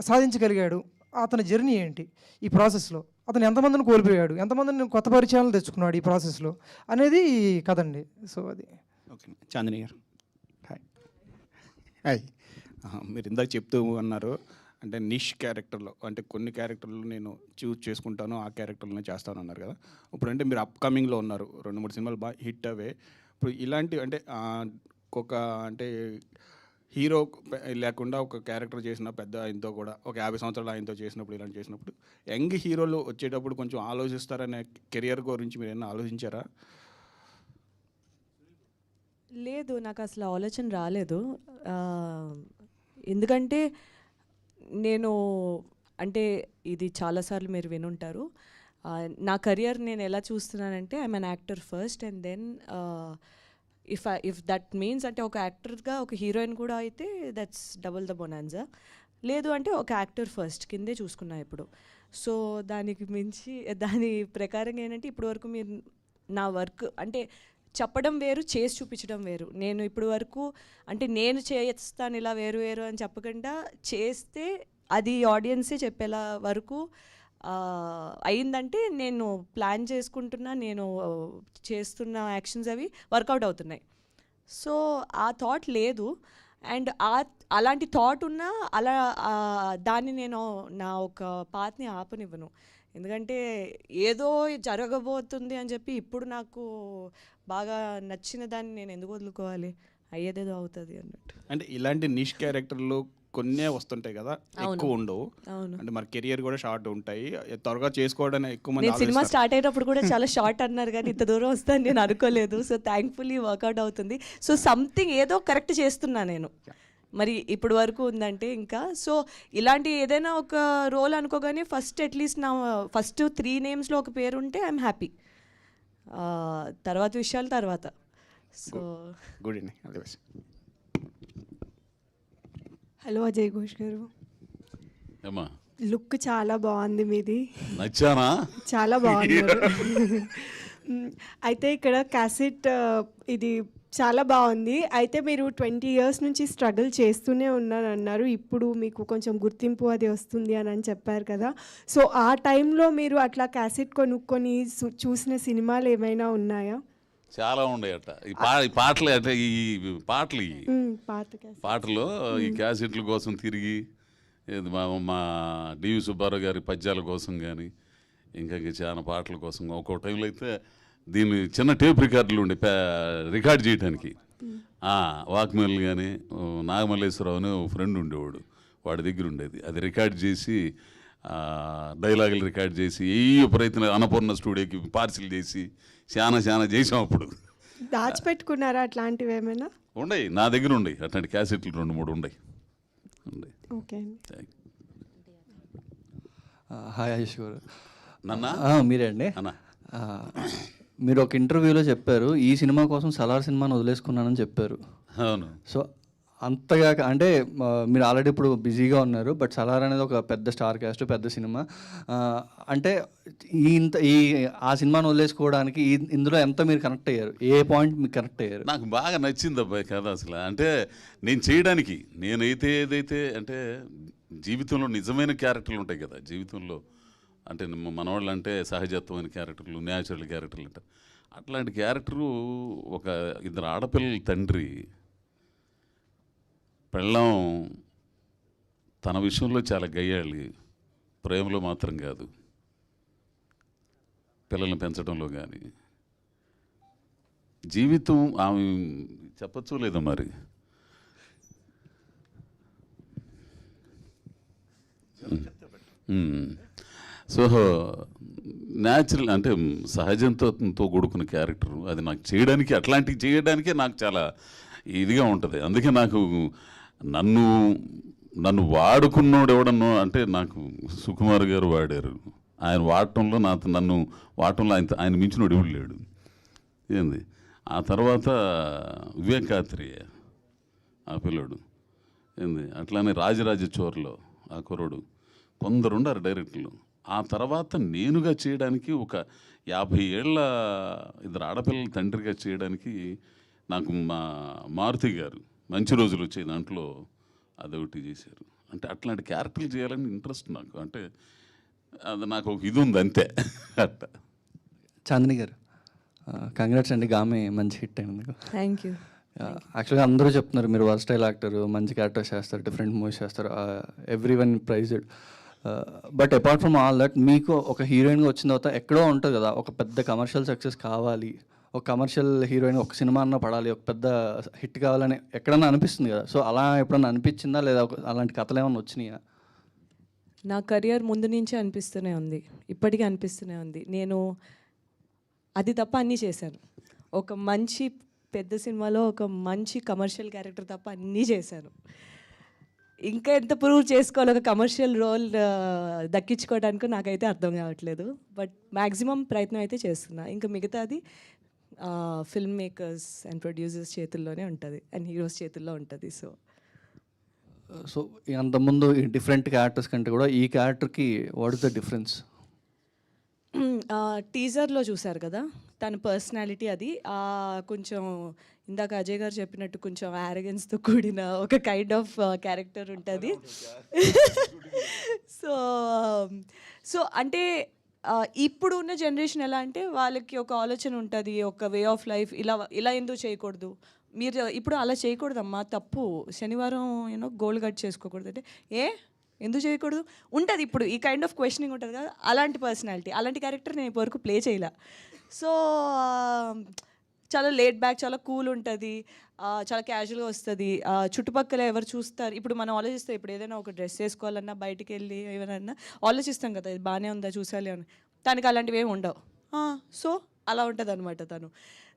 సాధించగలిగాడు, అతని జర్నీ ఏంటి ఈ ప్రాసెస్లో, అతను ఎంతమందిని కోల్పోయాడు, ఎంతమందిని కొత్త పరిచయాలు తెచ్చుకున్నాడు ఈ ప్రాసెస్లో అనేది కదండి. సో అది ఓకే. చాందిని గారు హాయ్. హాయ్. మీరు ఇందాక చెప్తూ అన్నారు అంటే నిష్ క్యారెక్టర్లో, అంటే కొన్ని క్యారెక్టర్లు నేను చూస్ చేసుకుంటాను, ఆ క్యారెక్టర్లోనే చేస్తాను అన్నారు కదా. ఇప్పుడు అంటే మీరు అప్కమింగ్లో ఉన్నారు, 2-3 సినిమాలు బాగా హిట్ అవే. ఇప్పుడు ఇలాంటివి అంటే ఒక అంటే హీరో లేకుండా ఒక క్యారెక్టర్ చేసిన పెద్ద ఆయనతో కూడా ఒక 50 సంవత్సరాలు ఆయనతో చేసినప్పుడు, ఇలాంటి చేసినప్పుడు యంగ్ హీరోలు వచ్చేటప్పుడు కొంచెం ఆలోచిస్తారనే కెరియర్ గురించి మీరు ఏమైనా ఆలోచించారా? లేదు, నాకు అసలు ఆలోచన రాలేదు. ఎందుకంటే నేను అంటే ఇది చాలాసార్లు మీరు వినుంటారు. నా కెరియర్ నేను ఎలా చూస్తున్నానంటే I'm an actor first, and then if that means అంటే ఒక యాక్టర్గా ఒక హీరోయిన్ కూడా అయితే దట్స్ డబుల్ ద బొనాన్జా. లేదు అంటే ఒక యాక్టర్ ఫస్ట్ కిందే చూసుకున్నా ఇప్పుడు. సో దానికి మించి దాని ప్రకారంగా ఏంటంటే ఇప్పటి వరకు మీరు నా వర్క్ అంటే చెప్పడం వేరు, చేసి చూపించడం వేరు. నేను ఇప్పుడు వరకు అంటే నేను చేస్తాను ఇలా వేరు వేరు అని చెప్పకుండా చేస్తే అది ఆడియన్సే చెప్పేలా వరకు అయిందంటే నేను ప్లాన్ చేసుకుంటున్నా, నేను చేస్తున్న యాక్షన్స్ అవి వర్కౌట్ అవుతున్నాయి. సో ఆ థాట్ లేదు. అండ్ అలాంటి థాట్ ఉన్నా అలా దాన్ని నేను నా ఒక పాత్ని ఆపనివ్వను. ఎందుకంటే ఏదో జరగబోతుంది అని చెప్పి ఇప్పుడు నాకు బాగా నచ్చిన దాన్ని నేను ఎందుకు వదులుకోవాలి, అయ్యేదేదో అవుతుంది అన్నట్టు. అంటే ఇలాంటి నిష్ క్యారెక్టర్లు కొన్నే వస్తుంటాయి కదా, ఎక్కువ ఉండవు. అంటే మరి కెరియర్ కూడా షార్ట్ ఉంటాయి, త్వరగా చేసుకోవడానికి ఎక్కువ మంది. నేను సినిమా స్టార్ట్ అయినప్పుడు కూడా చాలా షార్ట్ అన్నారు, కానీ ఇంత దూరం వస్తాను నేను అనుకోలేదు. సో థ్యాంక్ఫుల్లీ వర్కౌట్ అవుతుంది. సో సంథింగ్ ఏదో కరెక్ట్ చేస్తున్నా నేను. మరి ఇప్పుడు వరకు ఉందంటే ఇంకా సో ఇలాంటి ఏదైనా ఒక రోల్ అనుకోగానే ఫస్ట్ అట్లీస్ట్ నా ఫస్ట్ 3 నేమ్స్లో ఒక పేరు ఉంటే ఐఎమ్ హ్యాపీ. తర్వాత విషయాలు తర్వాత. So good evening. Hello Ajay Ghosh గారు, ఏమా లుక్ చాలా బాగుంది మీది, నచ్చానా? చాలా బాగున్నారు. అయితే ఇక్కడ క్యాసెట్ ఇది చాలా బాగుంది. అయితే మీరు 20 years నుంచి స్ట్రగుల్ చేస్తూనే ఉన్నారన్నారు, ఇప్పుడు మీకు కొంచెం గుర్తింపు అది వస్తుంది అని చెప్పారు కదా. సో ఆ టైంలో మీరు అట్లా క్యాసెట్ కొనుక్కొని చూసిన సినిమాలు ఏమైనా ఉన్నాయా? చాలా ఉండేయట ఈ పాటలు. అంటే ఈ పాటలు పాటలో ఈ క్యాసెట్ల కోసం తిరిగి మా డివి సుబ్బారావు గారి పద్యాల కోసం కానీ ఇంకా చాలా పాటల కోసం ఒక్కో టైంలో అయితే దీన్ని చిన్న టేప్ రికార్డులు ఉండే రికార్డ్ చేయడానికి వాక్మెన్ కానీ నాగమల్లేశ్వరరావు అని ఒక ఫ్రెండ్ ఉండేవాడు, వాడి దగ్గర ఉండేది. అది రికార్డ్ చేసి డైలాగులు రికార్డ్ చేసి ప్రయత్నం అన్నపూర్ణ స్టూడియోకి పార్సిల్ చేసి చాలా చేసాం. అప్పుడు దాచిపెట్టుకున్నారా అట్లాంటివి ఏమైనా? ఉండయి నా దగ్గర, ఉండయి అట్లాంటి క్యాసెట్లు 2-3 ఉండయి. ఓకే. హాయ్ ఆయుష్ గారు. నన్నా మీరే అండి అన్న. మీరు ఒక ఇంటర్వ్యూలో చెప్పారు ఈ సినిమా కోసం సలార్ సినిమాని వదిలేసుకున్నానని చెప్పారు. అవును. సో అంతగా అంటే మీరు ఆల్రెడీ ఇప్పుడు బిజీగా ఉన్నారు, బట్ సలార్ అనేది ఒక పెద్ద స్టార్ క్యాస్ట్, పెద్ద సినిమా. అంటే ఆ సినిమాని వదిలేసుకోవడానికి ఇందులో ఎంత మీరు కనెక్ట్ అయ్యారు, ఏ పాయింట్ మీకు కనెక్ట్ అయ్యారు? నాకు బాగా నచ్చింది అబ్బాయి కథ అసలు. అంటే నేను చేయడానికి నేనైతే ఏదైతే అంటే జీవితంలో నిజమైన క్యారెక్టర్లు ఉంటాయి కదా జీవితంలో, అంటే మనవాళ్ళు అంటే సహజత్వమైన క్యారెక్టర్లు, న్యాచురల్ క్యారెక్టర్లు అంటారు. అట్లాంటి క్యారెక్టరు ఒక ఇద్దరు ఆడపిల్లల తండ్రి పెళ్ళాం తన విషయంలో చాలా గయ్యాళి, ప్రేమలో మాత్రం కాదు, పిల్లల్ని పెంచడంలో కానీ. జీవితం ఆమె చెప్పచ్చో లేదో మరి, సో న్యాచురల్ అంటే సహజంతో కూడుకున్న క్యారెక్టర్ అది నాకు చేయడానికి, అట్లాంటివి చేయడానికే నాకు చాలా ఇదిగా ఉంటుంది. అందుకే నాకు నన్ను వాడుకున్నోడు ఎవడన్నో అంటే నాకు సుకుమార్ గారు వాడారు. ఆయన వాడటంలో నన్ను వాడటంలో ఆయన మించినోడు ఎవడు లేడు. ఏంది ఆ తర్వాత వివేకాత్రేయ ఆ పిల్లోడు, ఏంది అట్లానే రాజరాజ చోర్లో ఆ కుర్రోడు, కొందరుండారు డైరెక్టర్లు. ఆ తర్వాత నేనుగా చేయడానికి ఒక 50 ఏళ్ళ ఇద్దరు ఆడపిల్లల తండ్రిగా చేయడానికి నాకు మా మారుతి గారు మంచి రోజులు వచ్చే దాంట్లో అదొకటి చేశారు. అంటే అట్లాంటి క్యారెక్టర్లు చేయాలని ఇంట్రెస్ట్ నాకు, అంటే అది నాకు ఒక ఇది ఉంది అంతే. అట్ట చాందిని గారు, కంగ్రాట్స్ అండి, గామి మంచి హిట్ అయినందుకు. Thank you. యాక్చువల్గా అందరూ చెప్తున్నారు మీరు వర్స్టైల్ యాక్టర్, మంచి క్యారెక్టర్స్ చేస్తారు, డిఫరెంట్ మూవీస్ చేస్తారు, every one praised. But apart from all that, మీకు ఒక హీరోయిన్గా వచ్చిన తర్వాత ఎక్కడో ఉంటుంది కదా, ఒక పెద్ద కమర్షియల్ సక్సెస్ కావాలి, ఒక కమర్షియల్ హీరోయిన్ ఒక సినిమా అన్న పడాలి, ఒక పెద్ద హిట్ కావాలని ఎక్కడన్నా అనిపిస్తుంది కదా. సో అలా ఎప్పుడన్నా అనిపించిందా, లేదా అలాంటి కథలు ఏమైనా వచ్చినాయా? నా కెరియర్ ముందు నుంచే అనిపిస్తూనే ఉంది, ఇప్పటికీ అనిపిస్తూనే ఉంది. నేను అది తప్ప అన్నీ చేశాను. ఒక మంచి పెద్ద సినిమాలో ఒక మంచి కమర్షియల్ క్యారెక్టర్ తప్ప అన్నీ చేశాను. ఇంకా ఎంత ప్రూవ్ చేసుకోవాలి ఒక కమర్షియల్ రోల్ దక్కించుకోవడానికి నాకైతే అర్థం కావట్లేదు. బట్ మ్యాక్సిమం ప్రయత్నం అయితే చేస్తున్నా. ఇంకా మిగతాది ఫిల్మ్ మేకర్స్ అండ్ ప్రొడ్యూసర్స్ చేతుల్లోనే ఉంటుంది అండ్ హీరోస్ చేతుల్లో ఉంటుంది. సో అంతకుముందు ఈ డిఫరెంట్ క్యారెక్టర్స్ కంటే కూడా ఈ క్యారెక్టర్కి వాట్ ఇస్ ద డిఫరెన్స్? టీజర్లో చూసారు కదా తన పర్సనాలిటీ, అది కొంచెం ఇందాక అజయ్ గారు చెప్పినట్టు కొంచెం యారగెన్స్తో కూడిన ఒక కైండ్ ఆఫ్ క్యారెక్టర్ ఉంటుంది. సో అంటే ఇప్పుడు ఉన్న జనరేషన్ ఎలా అంటే వాళ్ళకి ఒక ఆలోచన ఉంటుంది, ఒక వే ఆఫ్ లైఫ్, ఇలా ఎందుకు చేయకూడదు, మీరు ఇప్పుడు అలా చేయకూడదమ్మా, తప్పు, శనివారం గోల్డ్ కట్ చేసుకోకూడదు అంటే ఎందుకు చేయకూడదు ఉంటుంది. ఇప్పుడు ఈ కైండ్ ఆఫ్ క్వశ్చనింగ్ ఉంటుంది కదా, అలాంటి పర్సనాలిటీ, అలాంటి క్యారెక్టర్ నేను ఇప్పటివరకు ప్లే చేయలే. సో చాలా లేట్ బ్యాక్, చాలా కూల్ ఉంటుంది, చాలా క్యాజువల్గా వస్తుంది. చుట్టుపక్కల ఎవరు చూస్తారు, ఇప్పుడు మనం ఆలోచిస్తాం, ఇప్పుడు ఏదైనా ఒక డ్రెస్ వేసుకోవాలన్నా బయటికి వెళ్ళి ఏమైనా ఆలోచిస్తాం కదా, ఇది బాగానే ఉందా చూసాలి అని. తనకి అలాంటివి ఏమి ఉండవు. సో అలా ఉంటుంది అనమాట తను.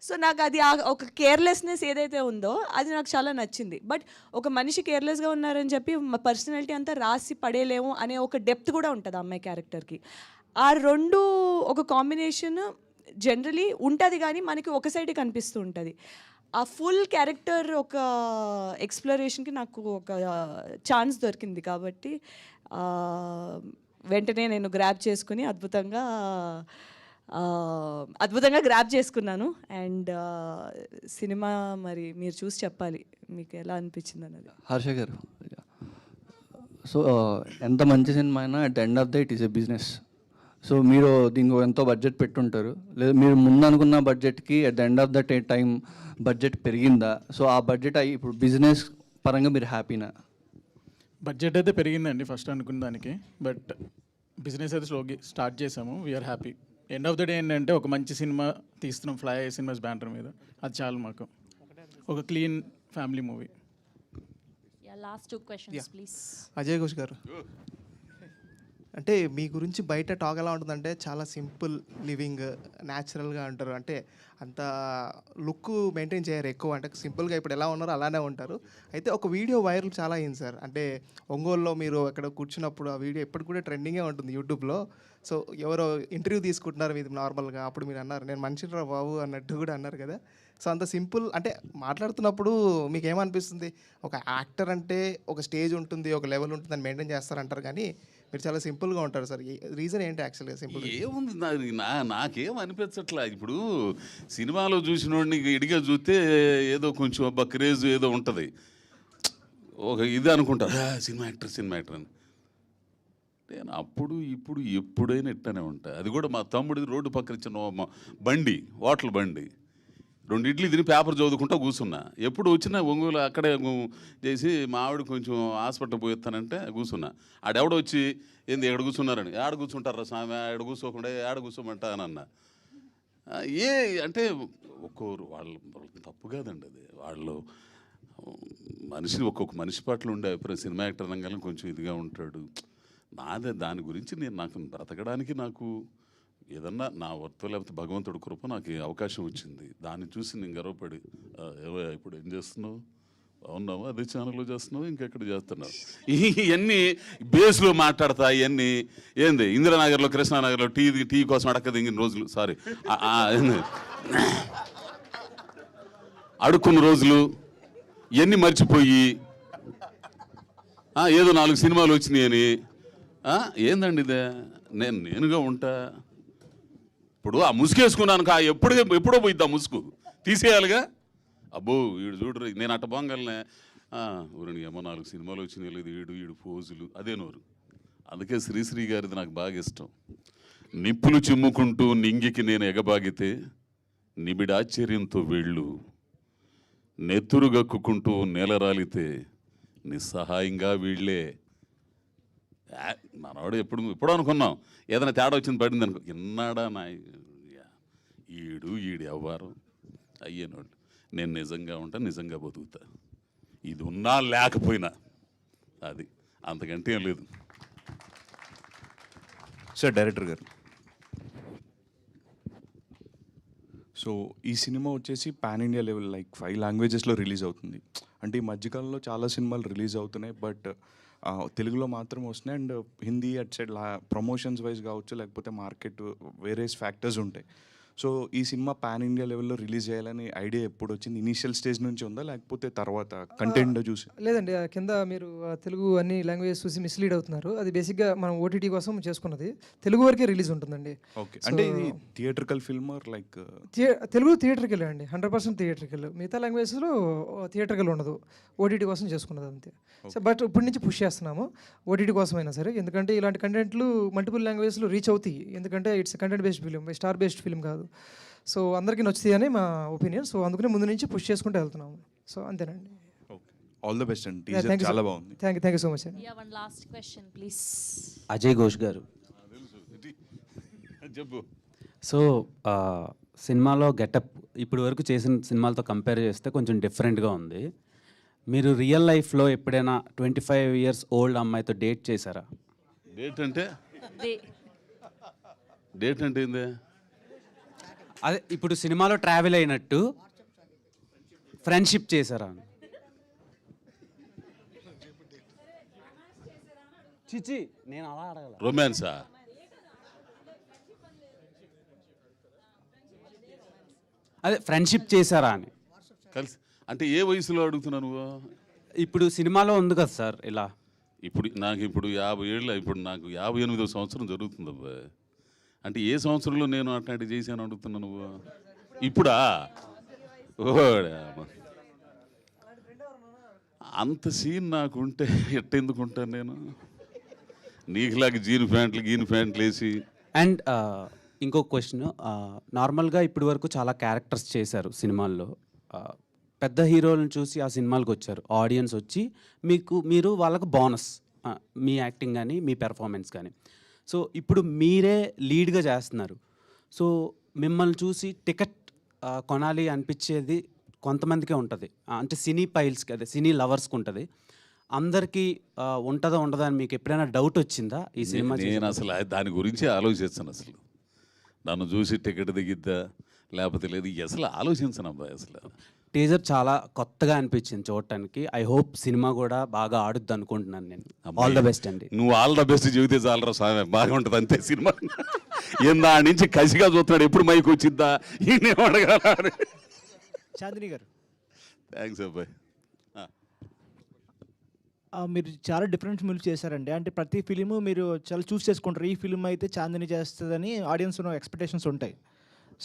సో నాకు అది ఒక కేర్లెస్నెస్ ఏదైతే ఉందో అది నాకు చాలా నచ్చింది. బట్ ఒక మనిషి కేర్లెస్గా ఉన్నారని చెప్పి పర్సనాలిటీ అంతా రాసి పడేయలేము అనే ఒక డెప్త్ కూడా ఉంటుంది ఆ అమ్మాయి క్యారెక్టర్కి. ఆ రెండు ఒక కాంబినేషన్ జనరలీ ఉంటుంది, కానీ మనకి ఒక సైడే కనిపిస్తూ ఉంటుంది. ఆ ఫుల్ క్యారెక్టర్ ఒక ఎక్స్ప్లోరేషన్కి నాకు ఒక ఛాన్స్ దొరికింది కాబట్టి వెంటనే నేను గ్రాబ్ చేసుకుని అద్భుతంగా గ్రాబ్ చేసుకున్నాను. అండ్ సినిమా మరి మీరు చూసి చెప్పాలి మీకు ఎలా అనిపించింది అన్నది. హర్ష గారు, సో ఎంత మంచి సినిమా అయినా at the end of the it is a business. So మీరు దీనికి ఎంతో బడ్జెట్ పెట్టుంటారు, లేదా మీరు ముందు అనుకున్న బడ్జెట్కి at the end of the time budget పెరిగిందా? సో ఆ బడ్జెట్ అయ్యి ఇప్పుడు బిజినెస్ పరంగా మీరు హ్యాపీనా? బడ్జెట్ అయితే పెరిగిందండి ఫస్ట్ అనుకున్న దానికి, బట్ బిజినెస్ అయితే స్లోగా స్టార్ట్ చేసాము. We're happy. End of the day ఏంటంటే ఒక మంచి సినిమా తీస్తున్నాం ఫ్లై సినిమాస్ బ్యానర్ మీద, అది చాలు మాకు. ఒక clean family movie. Last 2 questions please. Ajay Ghosh గారు, అంటే మీ గురించి బయట టాక్ ఎలా ఉంటుందంటే చాలా సింపుల్ లివింగ్, న్యాచురల్గా ఉంటారు, అంటే అంత లుక్ మెయింటైన్ చేయరు ఎక్కువ, అంటే సింపుల్గా ఇప్పుడు ఎలా ఉన్నారో అలానే ఉంటారు. అయితే ఒక వీడియో వైరల్ చాలా అయింది సార్, అంటే ఒంగోలులో మీరు అక్కడ కూర్చున్నప్పుడు ఆ వీడియో ఎప్పుడు కూడా ట్రెండింగే ఉంటుంది యూట్యూబ్లో. సో ఎవరో ఇంటర్వ్యూ తీసుకుంటున్నారు మీది నార్మల్గా, అప్పుడు మీరు అన్నారు నేను మనిషిరా బాబు అన్నట్టు కూడా అన్నారు కదా. సో అంత సింపుల్, అంటే మాట్లాడుతున్నప్పుడు మీకు ఏమనిపిస్తుంది, ఒక యాక్టర్ అంటే ఒక స్టేజ్ ఉంటుంది, ఒక లెవెల్ ఉంటుంది, దాన్ని మెయింటైన్ చేస్తారంటారు, కానీ మీరు చాలా సింపుల్గా ఉంటారు సార్. రీజన్ ఏంటి యాక్చువల్గా? సింపుల్ ఏముంది, నాకేం అనిపించట్లా. ఇప్పుడు సినిమాలో చూసినోడిని ఇడిగా చూస్తే ఏదో కొంచెం క్రేజ్ ఏదో ఉంటుంది, ఒక ఇది అనుకుంటారు సినిమా యాక్టర్ అని. నేను అప్పుడు ఇప్పుడు ఎప్పుడైనా ఇట్టనే ఉంటా. అది కూడా మా తమ్ముడిది రోడ్డు పక్కన ఇచ్చిన బండి, హోటల్ బండి. 2 ఇడ్లీ తిని పేపర్ చదువుకుంటా కూర్చున్నా. ఎప్పుడు వచ్చినా ఒంగోలు అక్కడే చేసి మా ఆవిడ కొంచెం హాస్పిటల్ పోయిస్తానంటే కూర్చున్నా. ఆడెవడో వచ్చి ఏంది ఎక్కడ కూర్చున్నారని, ఆడ కూర్చుంటారా స్వామి, ఆడ కూర్చోకుండా ఆడ కూర్చోమంటా అని అన్న. ఏ అంటే ఒక్కోరు వాళ్ళ తప్పు కాదండి అది. వాళ్ళు ఒక్కొక్క మనిషి పట్ల ఉండే అభిప్రాయం. సినిమా యాక్టర్ రంగాలను కొంచెం ఇదిగా ఉంటాడు. నాదే దాని గురించి నాకు బ్రతకడానికి నాకు ఏదన్నా నా వర్తో లేకపోతే భగవంతుడి కృప నాకు ఈ అవకాశం వచ్చింది. దాన్ని చూసి నేను గర్వపడి ఇప్పుడు ఏం చేస్తున్నావు, బాగున్నావు, అదే ఛానల్లో చేస్తున్నావు, ఇంకెక్కడ చేస్తున్నావు, ఇవన్నీ బేస్లో మాట్లాడతా. ఇవన్నీ ఏంది ఇందిరానగర్లో కృష్ణానగర్లో టీ కోసం అడక్క దిగిన రోజులు, సారీ అడుక్కున్న రోజులు ఇవన్నీ మర్చిపోయి ఏదో 4 సినిమాలు వచ్చినాయని ఏందండి ఇదే. నేనుగా ఉంటా. ఇప్పుడు ఆ ముసుగేసుకున్నాను ఎప్పుడో పోయిద్ది ఆ ముసుగు, తీసేయాలిగా. అబ్బో వీడు చూడరు, నేను అట్ట బాగలనే ఊరిని ఏమో 4 సినిమాలు వచ్చినాయి లేదు, ఈడు పోజులు అదే నోరు. అందుకే శ్రీశ్రీ గారిది నాకు బాగా ఇష్టం. నిప్పులు చిమ్ముకుంటూ నింగికి నేను ఎగబాగితే నిబిడాశ్చర్యంతో వెళ్ళు, నెత్తురు గక్కుకుంటూ నేలరాలితే నిస్సహాయంగా వీళ్ళే. మనవాడు ఎప్పుడో అనుకున్నాం ఏదైనా తేడా వచ్చింది పడింది అనుకో, ఇన్నాడా నా ఈడు ఎవ్వరం అయ్యేనోళ్ళు. నేను నిజంగా ఉంటా, నిజంగా బతుకుతా. ఇది ఉన్నా లేకపోయినా అది అంతకంటే ఏం లేదు. సార్ డైరెక్టర్ గారు, సో ఈ సినిమా వచ్చేసి పాన్ ఇండియా లెవెల్ లైక్ 5 లాంగ్వేజెస్లో రిలీజ్ అవుతుంది. అంటే ఈ మధ్యకాలంలో చాలా సినిమాలు రిలీజ్ అవుతున్నాయి, బట్ తెలుగులో మాత్రం వస్తున్నాయి. And Hindi at side promotions wise కావచ్చు, లేకపోతే మార్కెట్ వేరియస్ ఫ్యాక్టర్స్ ఉంటాయి. సో ఈ సినిమా పాన్ ఇండియా లెవెల్లో రిలీజ్ చేయాలని ఐడియా ఎప్పుడు వచ్చింది? ఇనీషియల్ స్టేజ్ నుంచి ఉందా, లేకపోతే తర్వాత కంటెంట్ చూసి? లేదండి, కింద మీరు తెలుగు అన్ని లాంగ్వేజెస్ చూసి మిస్లీడ్ అవుతున్నారు. అది బేసిక్గా మనం ఓటీటీ కోసం చేసుకున్నది. తెలుగు వరకే రిలీజ్ ఉంటుందండి. ఓకే, అంటే ఇది థియేట్రికల్ ఫిల్మ్ లైక్? తెలుగు థియేటర్కెళ్ళే అండి, 100% థియేటర్కెళ్ళి. మిగతా లాంగ్వేజెస్లో థియేటర్కెళ్ళి ఉండదు, ఓటీటీ కోసం చేసుకున్నది అంతే. సో బట్ ఇప్పటి నుంచి పుష్ చేస్తున్నాము ఓటీటీ కోసమైనా సరే, ఎందుకంటే ఇలాంటి కంటెంట్లు మల్టిపుల్ లాంగ్వేజ్లో రీచ్ అవుతాయి. ఎందుకంటే it's content based film, star based film కాదు. సో అందరికీ నచ్చుతాయి అని మా ఒపీనియన్. సో అందుకనే ముందు నుంచి పుష్ చేసుకుంటూ వెళ్తున్నాము. సో అంతేనండి. ఆల్ ద బెస్ట్ అండి, టీజర్ చాలా బాగుంది. థ్యాంక్ యూ సో మచ్ అండి. One last question please. Ajay Ghosh గారు, చెప్పు. సో సినిమాలో గెటప్ ఇప్పటి వరకు చేసిన సినిమాలతో కంపేర్ చేస్తే కొంచెం డిఫరెంట్గా ఉంది. మీరు రియల్ లైఫ్లో ఎప్పుడైనా 25 years ఓల్డ్ అమ్మాయితో డేట్ చేశారా? డేట్ అంటే ఏంది? అదే ఇప్పుడు సినిమాలో ట్రావెల్ అయినట్టు ఫ్రెండ్షిప్ చేశారా? చిచి నేను అలా అడగల. రొమాన్సా? అదే ఫ్రెండ్షిప్ చేశారా అని. కలిసి అంటే ఏ వయసులో అడుగుతున్నావు నువ్వు? ఇప్పుడు సినిమాలో ఉంది కదా సార్ ఇలా. నాకు 50 ఏళ్ళు, ఇప్పుడు నాకు 58వ సంవత్సరం జరుగుతుంది అబ్బా. అంటే ఏ సంవత్సరంలో నేను అట్లాంటి చేశాను అడుగుతున్నా నువ్వు? ఇప్పుడా? అంత సీన్ నాకు ఉంటే ఎట్టెందుకుంటాను నేను? నీకులాగా జీన్ ప్యాంట్లు వేసి. అండ్ ఇంకొక క్వశ్చన్, నార్మల్గా ఇప్పటి వరకు చాలా క్యారెక్టర్స్ చేశారు సినిమాల్లో. పెద్ద హీరోలను చూసి ఆ సినిమాలకు వచ్చారు, ఆడియన్స్ వచ్చి మీరు వాళ్ళకు బోనస్, మీ యాక్టింగ్ కానీ మీ పెర్ఫార్మెన్స్ కానీ. సో ఇప్పుడు మీరే లీడ్గా చేస్తున్నారు. సో మిమ్మల్ని చూసి టికెట్ కొనాలి అనిపించేది కొంతమందికే ఉంటుంది, అంటే సినీ పైల్స్కి, అదే సినీ లవర్స్కి ఉంటుంది. అందరికీ ఉంటుందా ఉండదా అని మీకు ఎప్పుడైనా డౌట్ వచ్చిందా ఈ సినిమా? నేను అసలు దాని గురించి ఆలోచించాను. అసలు నన్ను చూసి టికెట్ దిగిద్దా లేకపోతే లేదు అసలు ఆలోచించను అబ్బాయి. అసలు టీజర్ చాలా కొత్తగా అనిపించింది చూడటానికి. ఐ హోప్ సినిమా కూడా బాగా ఆడుద్ది అనుకుంటున్నాను నేను. ఆల్ ద బెస్ట్ అండి. నువ్వు ఆల్ ద బెస్ట్ చెబితే చాలరా స్వామి, బాగా ఉంటుంది అంతే సినిమా. ఏందా నుంచి కసిగా చూస్తున్నాడు, ఎప్పుడు మైకి వచ్చిద్దా ఈయనేం అడగాలి. చాందిని గారు, థ్యాంక్స్ అబ్బాయి. మీరు చాలా డిఫరెంట్ ఫిల్మ్స్ చేశారండి. అంటే ప్రతి ఫిలిము మీరు చాలా చూస్ చేసుకుంటారు, ఈ ఫిల్మ్ అయితే చాందిని చేస్తుందని ఆడియన్స్ ఎక్స్పెక్టేషన్స్ ఉంటాయి.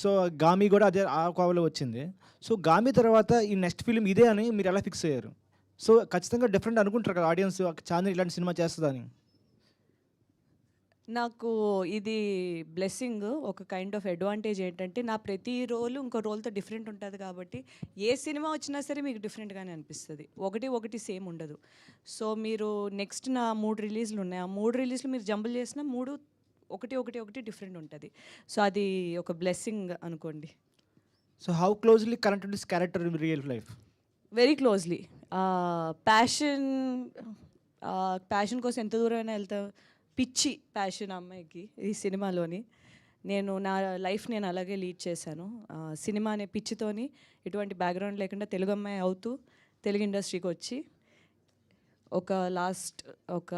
సో గామి కూడా అదే ఆ కోవలో వచ్చింది. సో గామి తర్వాత ఈ నెక్స్ట్ ఫిలిం ఇదే అని మీరు ఎలా ఫిక్స్ అయ్యారు? సో ఖచ్చితంగా డిఫరెంట్ అనుకుంటారు కదా ఆడియన్స్, చాందిని ఇలాంటి సినిమా చేస్తుందని. నాకు ఇది బ్లెస్సింగ్. ఒక కైండ్ ఆఫ్ అడ్వాంటేజ్ ఏంటంటే నా ప్రతి రోలు ఇంకో రోల్తో డిఫరెంట్ ఉంటుంది కాబట్టి ఏ సినిమా వచ్చినా సరే మీకు డిఫరెంట్గానే అనిపిస్తుంది. ఒకటి సేమ్ ఉండదు. సో మీరు నెక్స్ట్ నా 3 రిలీజ్లు ఉన్నాయి. ఆ 3 రిలీజ్లు మీరు జంబుల్ చేసిన 3 ఒకటి డిఫరెంట్ ఉంటుంది. సో అది ఒక బ్లెస్సింగ్ అనుకోండి. So how closely connected this character in real life? Very closely. Passion కోసం ఎంత దూరమైనా వెళ్తా. పిచ్చి ప్యాషన్ అమ్మాయికి ఈ సినిమాలోని. నా లైఫ్ నేను అలాగే లీడ్ చేశాను. సినిమా అనే పిచ్చితోని ఎటువంటి బ్యాక్గ్రౌండ్ లేకుండా తెలుగు అమ్మాయి అవుతూ తెలుగు ఇండస్ట్రీకి వచ్చి ఒక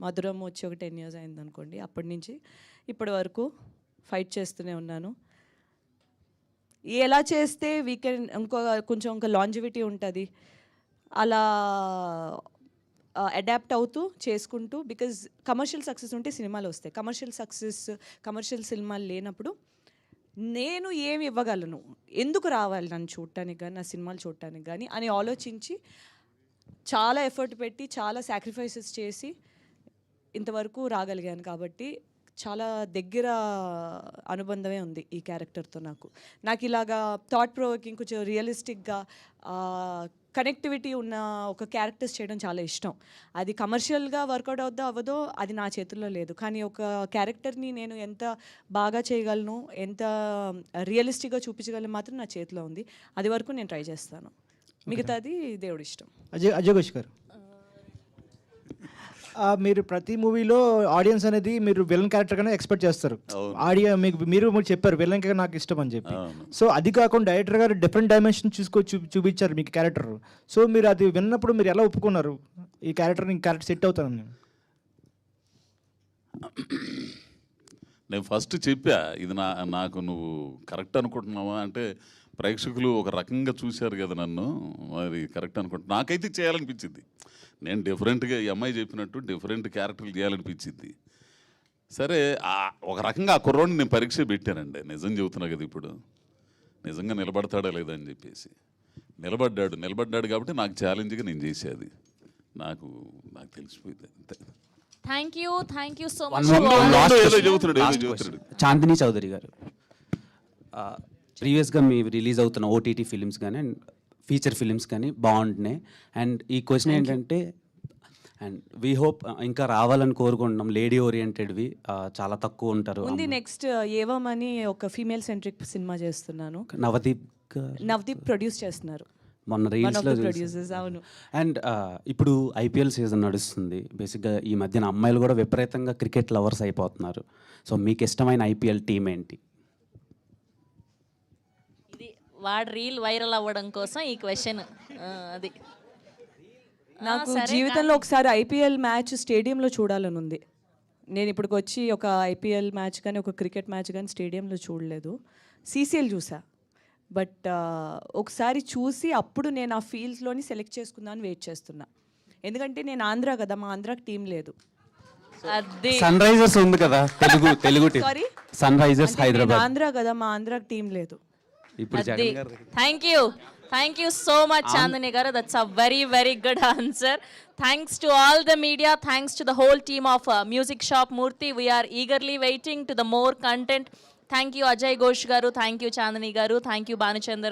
మధురం వచ్చి ఒక 10 years అయింది అనుకోండి. అప్పటి నుంచి ఇప్పటి వరకు ఫైట్ చేస్తూనే ఉన్నాను. ఎలా చేస్తే వీకెండ్ కొంచెం లాంజివిటీ ఉంటుంది అలా అడాప్ట్ అవుతూ చేసుకుంటూ. బికాజ్ కమర్షియల్ సక్సెస్ ఉంటే సినిమాలు వస్తాయి. కమర్షియల్ సినిమాలు లేనప్పుడు నేను ఏమి ఇవ్వగలను, ఎందుకు రావాలి నన్ను చూడటానికి కానీ నా సినిమాలు చూడటానికి కానీ అని ఆలోచించి చాలా ఎఫర్ట్ పెట్టి చాలా సాక్రిఫైసెస్ చేసి ఇంతవరకు రాగలిగాను. కాబట్టి చాలా దగ్గర అనుబంధమే ఉంది ఈ క్యారెక్టర్తో. నాకు ఇలాగా థాట్ ప్రొవోకింగ్ కొంచెం రియలిస్టిక్గా కనెక్టివిటీ ఉన్న ఒక క్యారెక్టర్స్ చేయడం చాలా ఇష్టం. అది కమర్షియల్గా వర్కౌట్ అవ్వదో అది నా చేతుల్లో లేదు. కానీ ఒక క్యారెక్టర్ని నేను ఎంత బాగా చేయగలను, ఎంత రియలిస్టిక్గా చూపించగలను మాత్రం నా చేతిలో ఉంది. అది వరకు నేను ట్రై చేస్తాను. మిగతాది దేవుడి ఇష్టం. అజయ్ ఘోష్ గారు, మీరు ప్రతి మూవీలో ఆడియన్స్ అనేది మీరు విలన్ క్యారెక్టర్ గానే ఎక్స్పెక్ట్ చేస్తారు. మీరు చెప్పారు విలన్ నాకు ఇష్టం అని చెప్పి. సో అది కాకుండా డైరెక్టర్ గారు డిఫరెంట్ డైమెన్షన్ చూపించారు మీకు క్యారెక్టర్. సో మీరు అది విన్నప్పుడు మీరు ఎలా ఒప్పుకున్నారు ఈ క్యారెక్టర్ సెట్ అవుతానని? నేను ఫస్ట్ చెప్పా ఇది నాకు నువ్వు కరెక్ట్ అనుకుంటున్నావా అంటే ప్రేక్షకులు ఒక రకంగా చూశారు కదా నన్ను, మరి కరెక్ట్ అనుకుంటున్నా. నాకైతే చేయాలనిపించింది. నేను డిఫరెంట్గా ఈ అమ్మాయి చెప్పినట్టు డిఫరెంట్ క్యారెక్టర్లు చేయాలనిపించింది. సరే ఒక రకంగా ఆ కుర్రోడిని నేను పరీక్ష పెట్టానండి. నిజం చెబుతున్నా కదా, ఇప్పుడు నిజంగా నిలబడతాడా లేదా అని చెప్పేసి. నిలబడ్డాడు కాబట్టి నాకు ఛాలెంజ్గా నేను చేసేది. నాకు తెలిసిపోయింది అంతే. Thank you so much. Chandini Chowdary garu, ప్రీవియస్గా మీ రిలీజ్ అవుతున్న ఓటీటీ ఫిలిమ్స్ కానీ అండ్ ఫీచర్ ఫిలిమ్స్ కానీ బాగుంటున్నాయి. అండ్ ఈ క్వశ్చన్ ఏంటంటే, అండ్ వీ హోప్ ఇంకా రావాలని కోరుకుంటున్నాం. లేడీ ఓరియంటెడ్వి చాలా తక్కువ ఉంటారు. ఉంది నెక్స్ట్ ఏవం అని ఒక ఫీమేల్ సెంట్రిక్ సినిమా చేస్తున్నాను. నవదీప్ ప్రొడ్యూస్ చేస్తున్నారు. మొన్న రీల్స్లో అవును. అండ్ ఇప్పుడు ఐపీఎల్ సీజన్ నడుస్తుంది. బేసిక్గా ఈ మధ్యన అమ్మాయిలు కూడా విపరీతంగా క్రికెట్ లవర్స్ అయిపోతున్నారు. సో మీకు ఇష్టమైన ఐపీఎల్ టీం ఏంటి? వాడు రీల్ వైరల్ అవ్వడం కోసం ఈ క్వశ్చన్. అది నాకు జీవితంలో ఒకసారి ఐపీఎల్ మ్యాచ్ స్టేడియంలో చూడాలని ఉంది. నేను ఇప్పటికి వచ్చి ఒక ఐపీఎల్ మ్యాచ్ కానీ ఒక క్రికెట్ మ్యాచ్ కానీ స్టేడియంలో చూడలేదు. సీసీఎల్ చూసా. బట్ ఒకసారి చూసి అప్పుడు నేను ఆ ఫీల్డ్స్లోని సెలెక్ట్ చేసుకుందామని వెయిట్ చేస్తున్నా. ఎందుకంటే నేను ఆంధ్ర కదా, మా ఆంధ్రాకి టీం లేదు. సన్ రైజర్స్ ఉంది కదా, Telugu team. Sorry, Sunrisers Hyderabad. Andhra కదా, మా ఆంధ్రాకి టీం లేదు. Thank you so much Chandini గారు. That's a very good answer. Thanks to all the media, thanks to the whole team of music shop Murthy. We're eagerly waiting to the more content. Thank you Ajay Ghosh గారు, thank you Chandini గారు, thank you Bhanuchander